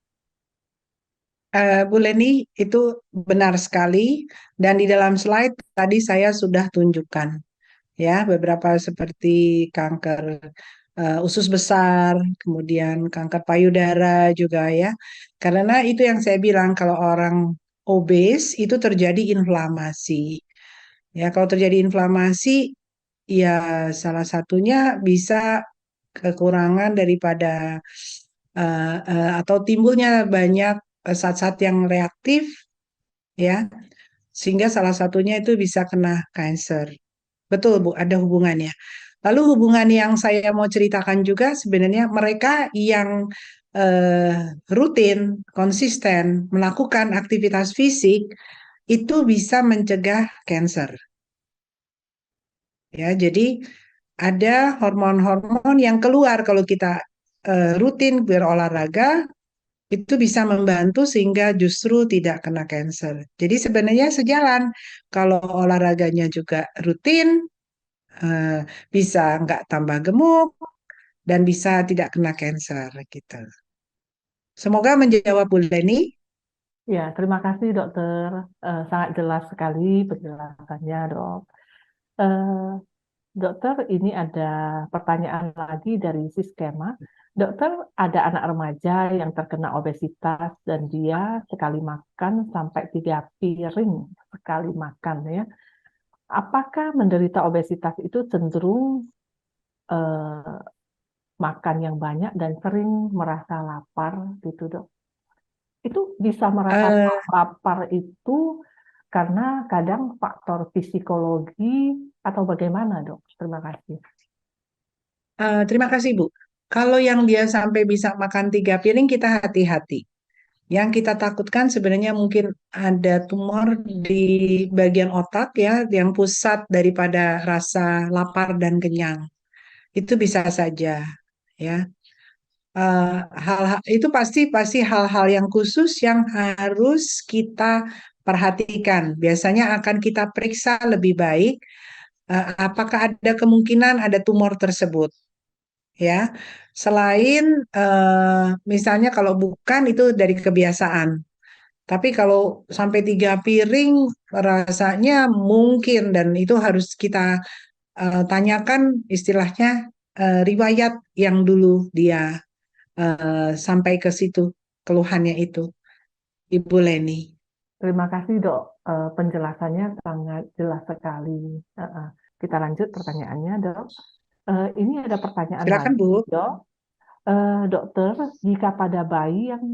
Bu Leni, itu benar sekali. Dan di dalam slide tadi saya sudah tunjukkan ya beberapa seperti kanker usus besar, kemudian kanker payudara juga ya. Karena itu yang saya bilang kalau orang obes itu terjadi inflamasi. Ya, kalau terjadi inflamasi ya salah satunya bisa kekurangan daripada atau timbulnya banyak zat-zat yang reaktif ya, sehingga salah satunya itu bisa kena kanker. Betul, Bu, ada hubungannya. Lalu hubungan yang saya mau ceritakan juga sebenarnya mereka yang rutin, konsisten melakukan aktivitas fisik itu bisa mencegah kanker. Ya, jadi ada hormon-hormon yang keluar kalau kita rutin berolahraga itu bisa membantu sehingga justru tidak kena kanker. Jadi sebenarnya sejalan kalau olahraganya juga rutin eh, bisa nggak tambah gemuk dan bisa tidak kena kanker gitu. Semoga menjawab Bu Leni. Ya, terima kasih dokter. Sangat jelas sekali penjelasannya, dok. Eh, Dokter, ini ada pertanyaan lagi dari si skema. Dokter, ada anak remaja yang terkena obesitas dan dia sekali makan sampai 3 piring sekali makan ya. Apakah menderita obesitas itu cenderung eh, makan yang banyak dan sering merasa lapar gitu, dok? Itu bisa merasa Eh, lapar itu karena kadang faktor psikologi atau bagaimana, dok? Terima kasih. terima kasih Bu. Kalau yang dia sampai bisa makan 3 piring kita hati-hati. Yang kita takutkan sebenarnya mungkin ada tumor di bagian otak ya, yang pusat daripada rasa lapar dan kenyang. Itu bisa saja ya. Hal-hal itu pasti pasti hal-hal yang khusus yang harus kita perhatikan. Biasanya akan kita periksa lebih baik apakah ada kemungkinan ada tumor tersebut ya. Selain misalnya kalau bukan itu dari kebiasaan. Tapi kalau sampai 3 piring rasanya mungkin dan itu harus kita tanyakan istilahnya riwayat yang dulu dia sampai ke situ keluhannya itu, Ibu Leni. Terima kasih dok. Penjelasannya sangat jelas sekali. Kita lanjut pertanyaannya dok. Ini ada pertanyaan Silakan lagi Bu. dok. Dokter, jika pada bayi yang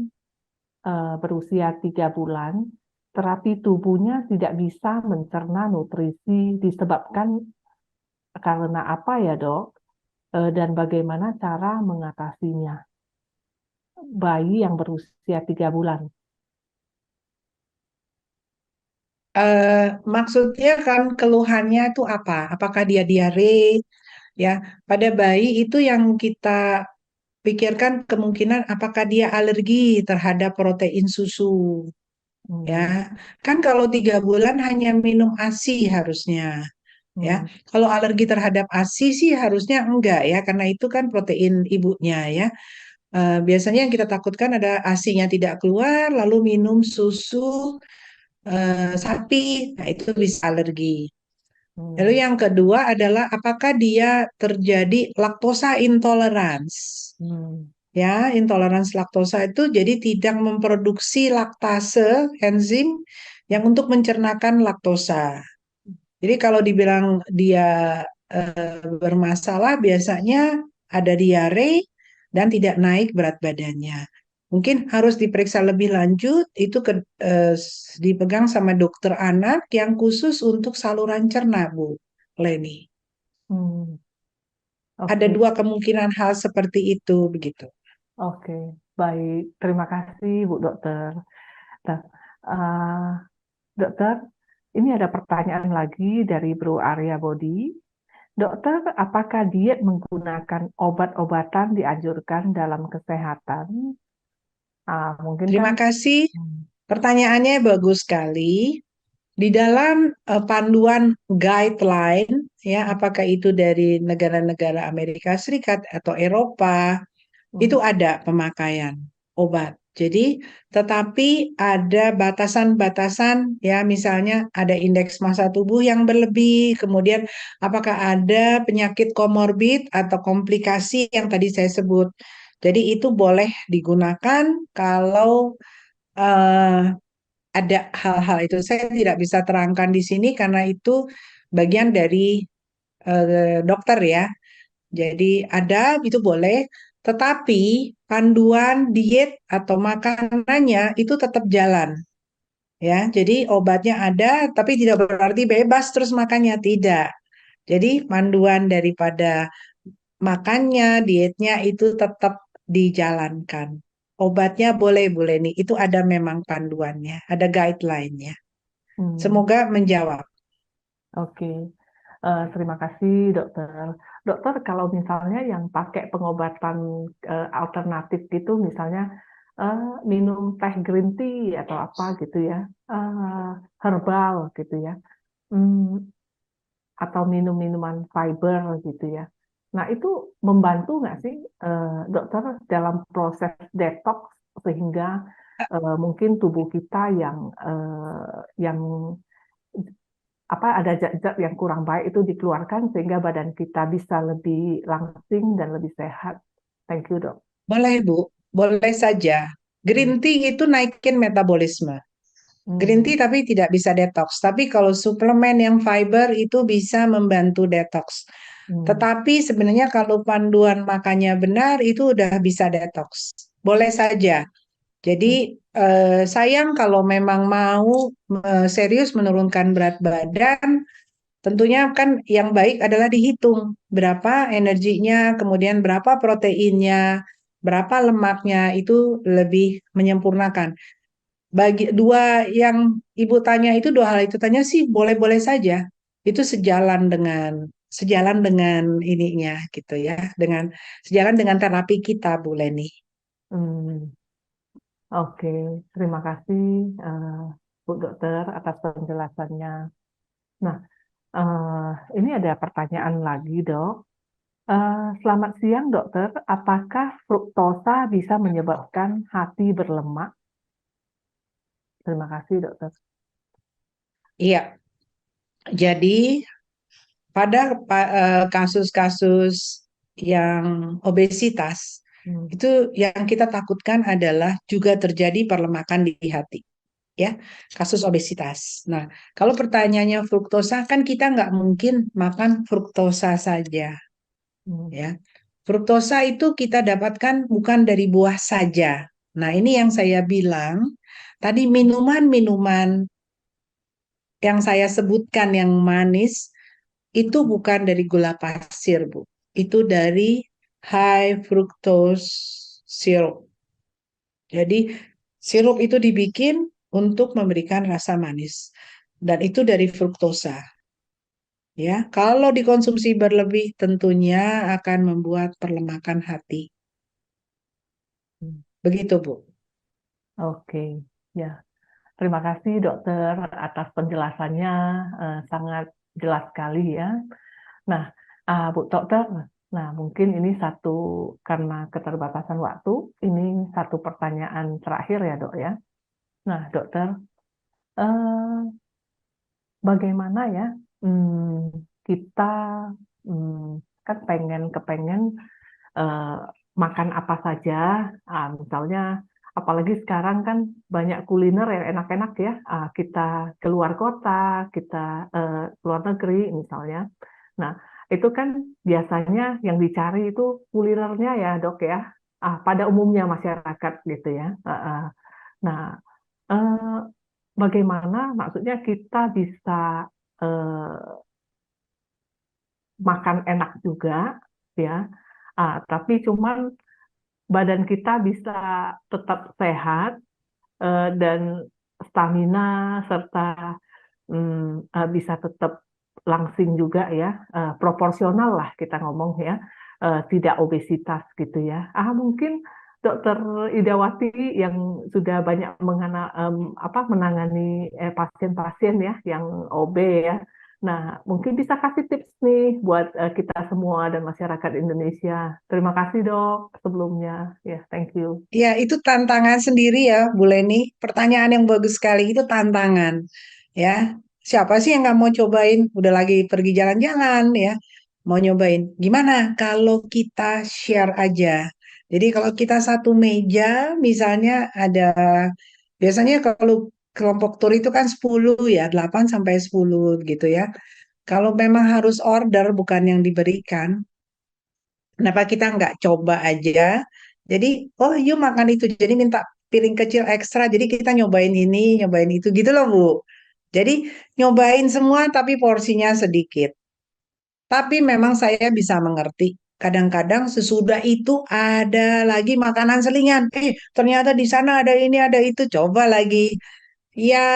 berusia 3 bulan, terapi tubuhnya tidak bisa mencerna nutrisi disebabkan karena apa ya dok? Dan bagaimana cara mengatasinya? Bayi yang berusia 3 bulan. Maksudnya kan keluhannya itu apa? Apakah dia diare? Ya, pada bayi itu yang kita pikirkan kemungkinan apakah dia alergi terhadap protein susu. Ya, Hmm, kan kalau 3 bulan hanya minum ASI harusnya. Ya, hmm, kalau alergi terhadap ASI sih harusnya enggak ya, karena itu kan protein ibunya ya. Biasanya yang kita takutkan ada ASI-nya tidak keluar, lalu minum susu sapi, nah itu bisa alergi. Lalu hmm, yang kedua adalah apakah dia terjadi laktosa intolerance. hmm, Ya, intoleransi laktosa itu jadi tidak memproduksi laktase, enzim yang untuk mencernakan laktosa. Jadi kalau dibilang dia bermasalah, biasanya ada diare dan tidak naik berat badannya. Mungkin harus diperiksa lebih lanjut, itu dipegang sama dokter anak yang khusus untuk saluran cerna, Bu Leni. hmm. Ada Oke, dua kemungkinan hal seperti itu, begitu. oke, baik. Terima kasih, Bu Dokter. Nah, eh, Dokter, ini ada pertanyaan lagi dari Bro Arya Bodi. Dokter, apakah diet menggunakan obat-obatan dianjurkan dalam kesehatan? Mungkin kan, Terima kasih. hmm, Pertanyaannya bagus sekali. Di dalam panduan guideline ya, apakah itu dari negara-negara Amerika Serikat atau Eropa, itu Hmm. ada pemakaian obat. Jadi, tetapi ada batasan-batasan, ya, misalnya ada indeks massa tubuh yang berlebih, kemudian apakah ada penyakit komorbid atau komplikasi yang tadi saya sebut. Jadi itu boleh digunakan kalau eh, ada hal-hal itu. Saya tidak bisa terangkan di sini karena itu bagian dari dokter ya. Jadi ada itu boleh, tetapi panduan diet atau makanannya itu tetap jalan ya. Jadi obatnya ada, tapi tidak berarti bebas terus makannya tidak. Jadi panduan daripada makannya, dietnya itu tetap dijalankan. Obatnya boleh-boleh nih, itu ada memang panduannya, ada guideline-nya. Hmm. Semoga menjawab. Oke. Terima kasih dokter. Dokter, kalau misalnya yang pakai pengobatan alternatif gitu, misalnya minum teh green tea atau apa gitu ya, herbal gitu ya, hmm, atau minum minuman fiber gitu ya. Nah, itu membantu nggak sih dokter dalam proses detox sehingga mungkin tubuh kita yang apa ada zat-zat yang kurang baik itu dikeluarkan sehingga badan kita bisa lebih langsing dan lebih sehat. Thank you, Dok. Boleh, Bu. Boleh saja. Hmm. Green tea itu naikin metabolisme. Green Hmm. tea tapi tidak bisa detox. Tapi kalau suplemen yang fiber itu bisa membantu detox. Hmm. Tetapi sebenarnya kalau panduan makannya benar itu udah bisa detox. Boleh saja. Jadi Hmm. sayang kalau memang mau serius menurunkan berat badan, tentunya kan yang baik adalah dihitung berapa energinya, kemudian berapa proteinnya, berapa lemaknya, itu lebih menyempurnakan. Bagi dua yang Ibu tanya itu, dua hal itu tanya sih boleh-boleh saja. Itu sejalan dengan ininya gitu ya, dengan sejalan dengan terapi kita, Bu Leni. Hmm. Oke, terima kasih Bu Dokter atas penjelasannya. Nah, ini ada pertanyaan lagi, Dok. Selamat siang, Dokter. Apakah fruktosa bisa menyebabkan hati berlemak? Terima kasih, Dokter. Iya, jadi pada kasus-kasus yang obesitas, Hmm. itu yang kita takutkan adalah juga terjadi perlemakan di hati, ya, kasus obesitas. Nah, kalau pertanyaannya fruktosa, kan kita nggak mungkin makan fruktosa saja, Hmm. ya. Fruktosa itu kita dapatkan bukan dari buah saja. Nah, ini yang saya bilang, tadi minuman-minuman yang saya sebutkan yang manis, itu bukan dari gula pasir, Bu. Itu dari high fructose syrup. Jadi sirup itu dibikin untuk memberikan rasa manis. Dan itu dari fruktosa. Ya, kalau dikonsumsi berlebih tentunya akan membuat perlemakan hati. Hmm. Begitu, Bu. Oke, ya. Terima kasih dokter atas penjelasannya, sangat jelas sekali ya. Nah, Bu Dokter, nah mungkin ini satu karena keterbatasan waktu, ini satu pertanyaan terakhir ya dok ya. Nah dokter, eh, bagaimana ya kita kan kepengen eh, makan apa saja, misalnya apalagi sekarang kan banyak kuliner yang enak-enak ya, kita keluar kota, kita keluar negeri misalnya. Nah, itu kan biasanya yang dicari itu kulinernya ya dok ya, pada umumnya masyarakat gitu ya. Nah, eh, bagaimana maksudnya kita bisa eh, makan enak juga ya, tapi cuman badan kita bisa tetap sehat dan stamina serta bisa tetap langsing juga ya, proporsional lah kita ngomong ya, tidak obesitas gitu ya. Mungkin Dokter Idawati yang sudah banyak menangani pasien-pasien ya yang OB ya. Nah, mungkin bisa kasih tips nih buat kita semua dan masyarakat Indonesia. Terima kasih dok sebelumnya. Ya, thank you. Ya, itu tantangan sendiri ya, Bu Leni. Pertanyaan yang bagus sekali, itu tantangan. Ya, siapa sih yang nggak mau cobain? Udah lagi pergi jalan-jalan ya, mau nyobain. Gimana kalau kita share aja? Jadi kalau kita satu meja, misalnya ada, biasanya kalau kelompok tur itu kan 10 ya, 8 sampai 10 gitu ya. Kalau memang harus order bukan yang diberikan, kenapa kita nggak coba aja? Jadi, oh yuk makan itu. Jadi minta piring kecil ekstra. Jadi kita nyobain ini, nyobain itu gitu loh Bu. Jadi nyobain semua tapi porsinya sedikit. Tapi memang saya bisa mengerti. Kadang-kadang sesudah itu ada lagi makanan selingan. Ternyata di sana ada ini, ada itu. Coba lagi. Ya,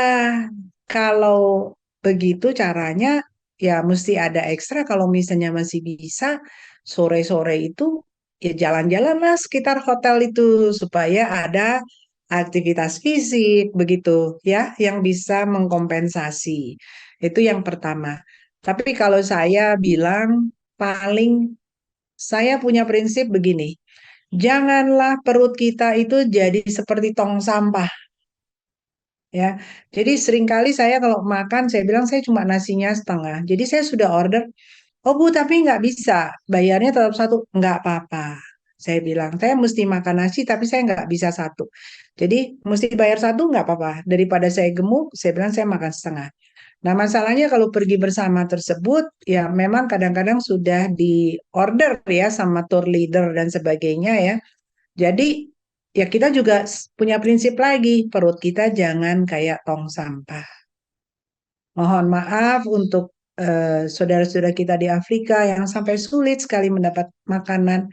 kalau begitu caranya, ya mesti ada ekstra. Kalau misalnya masih bisa, sore-sore itu ya jalan-jalan lah sekitar hotel itu supaya ada aktivitas fisik begitu ya yang bisa mengkompensasi. Itu yang pertama. Tapi kalau saya bilang paling saya punya prinsip begini, janganlah perut kita itu jadi seperti tong sampah. Ya, jadi seringkali saya kalau makan, saya bilang saya cuma nasinya setengah. Jadi saya sudah order, oh Bu, tapi nggak bisa, bayarnya tetap satu, nggak apa-apa. Saya bilang, saya mesti makan nasi, tapi saya nggak bisa satu. Jadi mesti bayar satu, nggak apa-apa. Daripada saya gemuk, saya bilang saya makan setengah. Nah, masalahnya kalau pergi bersama tersebut, ya memang kadang-kadang sudah di order ya sama tour leader dan sebagainya ya. Jadi ya kita juga punya prinsip lagi, perut kita jangan kayak tong sampah. Mohon maaf untuk saudara-saudara kita di Afrika yang sampai sulit sekali mendapat makanan.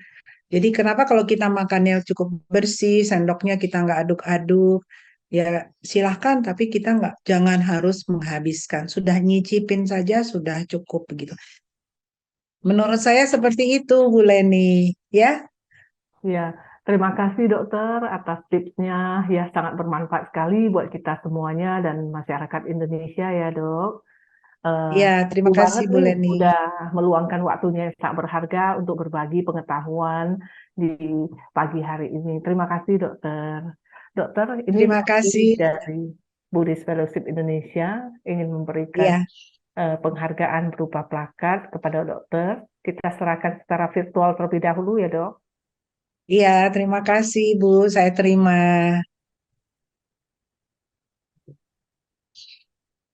Jadi kenapa kalau kita makannya cukup bersih, sendoknya kita nggak aduk-aduk, ya silahkan, tapi kita nggak, jangan harus menghabiskan. Sudah nyicipin saja sudah cukup begitu. Menurut saya seperti itu, Bu Leni. Ya, Ya, terima kasih dokter atas tipsnya. Ya, sangat bermanfaat sekali buat kita semuanya dan masyarakat Indonesia ya dok. ya, Seru terima kasih banget Bu nih Leni. udah meluangkan waktunya yang sangat berharga untuk berbagi pengetahuan di pagi hari ini. Terima kasih dokter. Dokter, ini Terima kami kasih. dari Buddhist Fellowship Indonesia ingin memberikan Ya. penghargaan berupa plakat kepada dokter. Kita serahkan secara virtual terlebih dahulu ya dok. Iya, terima kasih Bu, saya terima.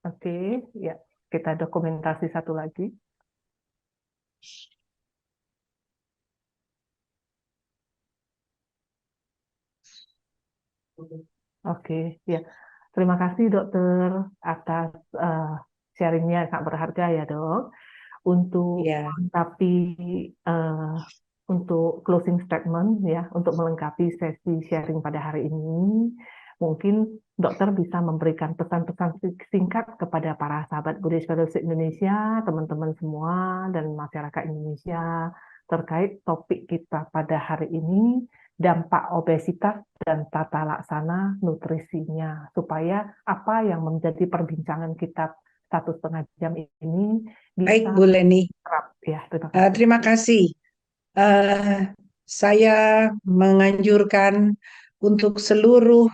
Oke, ya kita dokumentasi satu lagi. Oke, ya. Terima kasih dokter atas sharingnya yang sangat berharga ya dok. Untuk Ya, melengkapi eh, untuk closing statement ya, untuk melengkapi sesi sharing pada hari ini, mungkin dokter bisa memberikan pesan-pesan singkat kepada para sahabat Buddhist Fellowship Indonesia, teman-teman semua dan masyarakat Indonesia terkait topik kita pada hari ini, dampak obesitas dan tata laksana nutrisinya, supaya apa yang menjadi perbincangan kita 1,5 jam ini baik bisa Bu Leni. terap. Ya, terima kasih. Terima kasih. Eh, saya menganjurkan untuk seluruh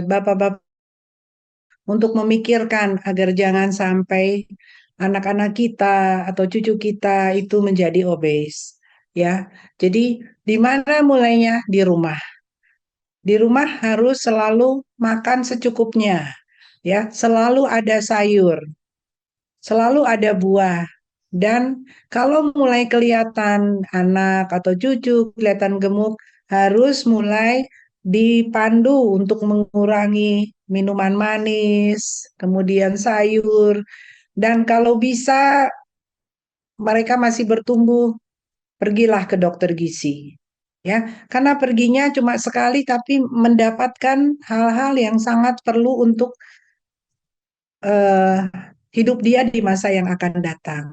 bapak-bapak untuk memikirkan agar jangan sampai anak-anak kita atau cucu kita itu menjadi obes. Ya, jadi di mana mulainya? Di rumah. Di rumah harus selalu makan secukupnya, ya, selalu ada sayur, selalu ada buah. Dan kalau mulai kelihatan anak atau cucu kelihatan gemuk, harus mulai dipandu untuk mengurangi minuman manis, kemudian sayur, dan kalau bisa mereka masih bertumbuh, pergilah ke dokter gizi. Ya, karena perginya cuma sekali tapi mendapatkan hal-hal yang sangat perlu untuk eh, hidup dia di masa yang akan datang.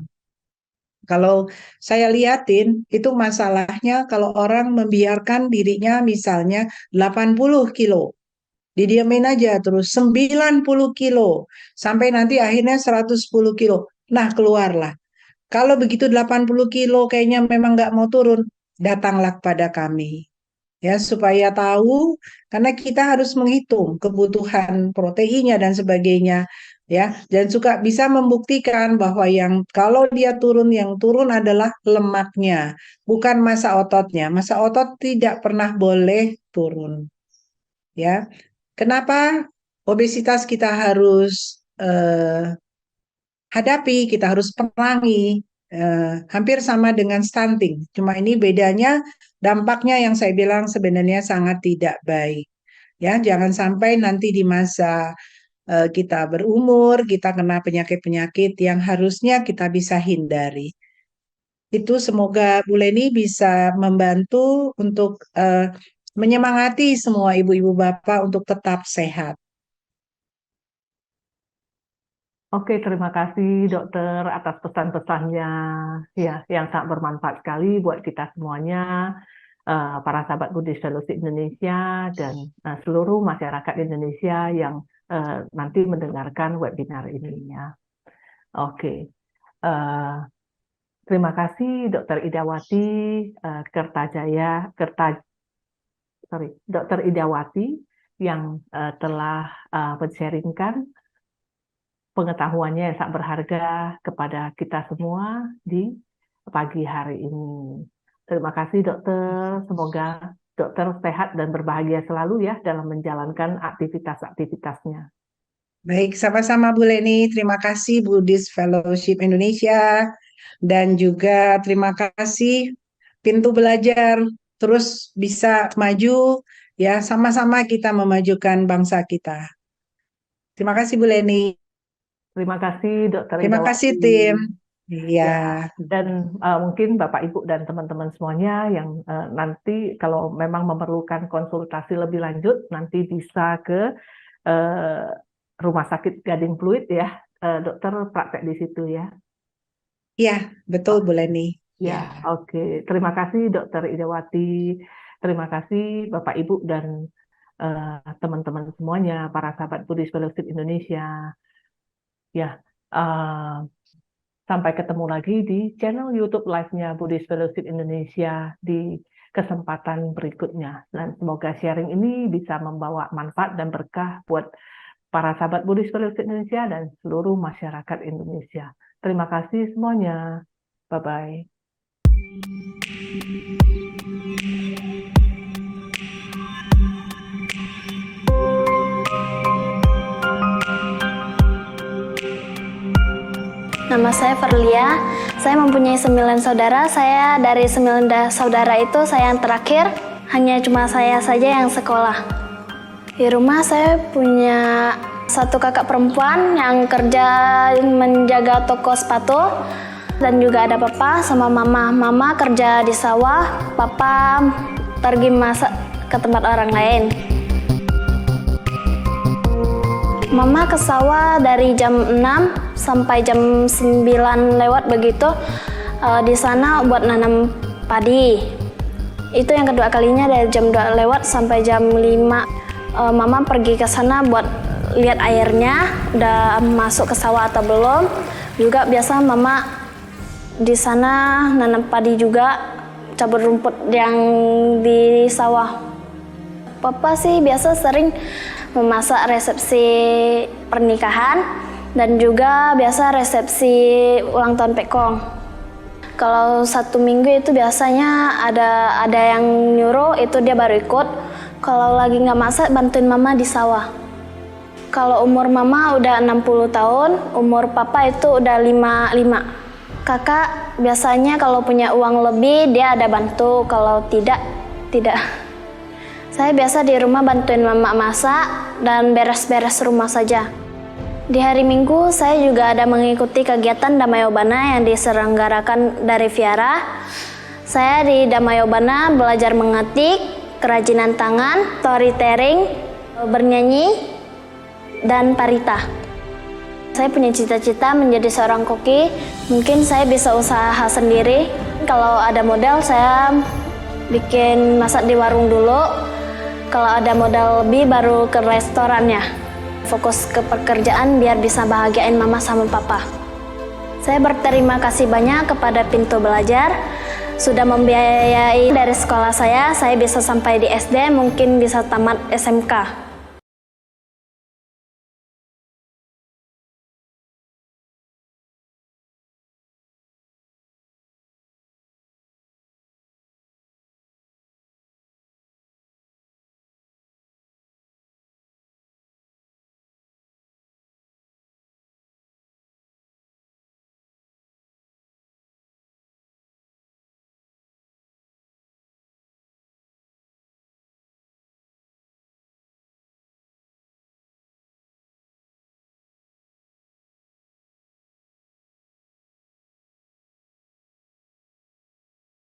Kalau saya liatin, itu masalahnya kalau orang membiarkan dirinya misalnya 80 kilo. Didiamin aja terus 90 kilo. Sampai nanti akhirnya 110 kilo. Nah, keluarlah. Kalau begitu 80 kilo kayaknya memang nggak mau turun, datanglah pada kami. Ya, supaya tahu, karena kita harus menghitung kebutuhan proteinnya dan sebagainya. Ya, dan suka bisa membuktikan bahwa yang kalau dia turun, yang turun adalah lemaknya, bukan massa ototnya. Massa otot tidak pernah boleh turun. Ya, kenapa obesitas kita harus hadapi, kita harus perangi, hampir sama dengan stunting. Cuma ini bedanya dampaknya yang saya bilang sebenarnya sangat tidak baik. Ya, jangan sampai nanti di masa kita berumur, kita kena penyakit-penyakit yang harusnya kita bisa hindari. Itu semoga Bu Leni bisa membantu untuk menyemangati semua ibu-ibu bapak untuk tetap sehat. Oke, terima kasih dokter atas pesan-pesannya ya yang sangat bermanfaat sekali buat kita semuanya, para sahabat Buddhist Fellowship Indonesia dan seluruh masyarakat Indonesia yang nanti mendengarkan webinar ini ya. Oke, terima kasih Dokter Idawati Dokter Idawati yang telah men-sharingkan pengetahuannya yang sangat berharga kepada kita semua di pagi hari ini. Terima kasih dokter, semoga dokter sehat dan berbahagia selalu ya dalam menjalankan aktivitas-aktivitasnya. Baik, sama-sama Bu Leni. Terima kasih Buddhist Fellowship Indonesia dan juga terima kasih Pintu Belajar terus bisa maju ya, sama-sama kita memajukan bangsa kita. Terima kasih Bu Leni. Terima kasih dokter Terima Idawati. kasih tim. Iya. Ya, dan mungkin Bapak Ibu dan teman-teman semuanya yang nanti kalau memang memerlukan konsultasi lebih lanjut nanti bisa ke Rumah Sakit Gading Pluit ya, dokter praktek di situ ya. Iya, betul Bu Leni. Ya, oke. Terima kasih Dokter Idawati. Terima kasih Bapak Ibu dan teman-teman semuanya, para sahabat Buddhist Fellowship Indonesia. Ya, sampai ketemu lagi di channel YouTube live-nya Buddhist Fellowship Indonesia di kesempatan berikutnya. Dan semoga sharing ini bisa membawa manfaat dan berkah buat para sahabat Buddhist Fellowship Indonesia dan seluruh masyarakat Indonesia. Terima kasih semuanya. Bye-bye. Nama saya Verlia, saya mempunyai 9 saudara. Saya dari 9 saudara itu saya yang terakhir, hanya cuma saya saja yang sekolah. Di rumah saya punya satu kakak perempuan yang kerja menjaga toko sepatu, dan juga ada papa sama mama. Mama kerja di sawah, papa pergi masak ke tempat orang lain. Mama ke sawah dari jam 6 sampai jam 9 lewat begitu, di sana buat nanam padi. Itu yang kedua kalinya dari jam 2 lewat sampai jam 5. Mama pergi ke sana buat lihat airnya udah masuk ke sawah atau belum. Juga biasa mama di sana nanam padi juga, cabut rumput yang di sawah. Papa sih biasa sering memasak resepsi pernikahan dan juga biasa resepsi ulang tahun Pekong. Kalau 1 minggu itu biasanya ada yang nyuruh, itu dia baru ikut. Kalau lagi nggak masak, bantuin mama di sawah. Kalau umur mama udah 60 tahun, umur papa itu udah 55. Kakak biasanya kalau punya uang lebih dia ada bantu, kalau tidak. Saya biasa di rumah bantuin mama masak dan beres-beres rumah saja. Di hari Minggu saya juga ada mengikuti kegiatan Damayobana yang diselenggarakan dari Viara. Saya di Damayobana belajar mengetik, kerajinan tangan, storytelling, bernyanyi, dan parita. Saya punya cita-cita menjadi seorang koki. Mungkin saya bisa usaha sendiri. Kalau ada modal saya bikin masak di warung dulu. Kalau ada modal lebih baru ke restorannya. Fokus ke pekerjaan biar bisa bahagiain mama sama papa. Saya berterima kasih banyak kepada Pintu Belajar sudah membiayai dari sekolah saya bisa sampai di SD, mungkin bisa tamat SMK.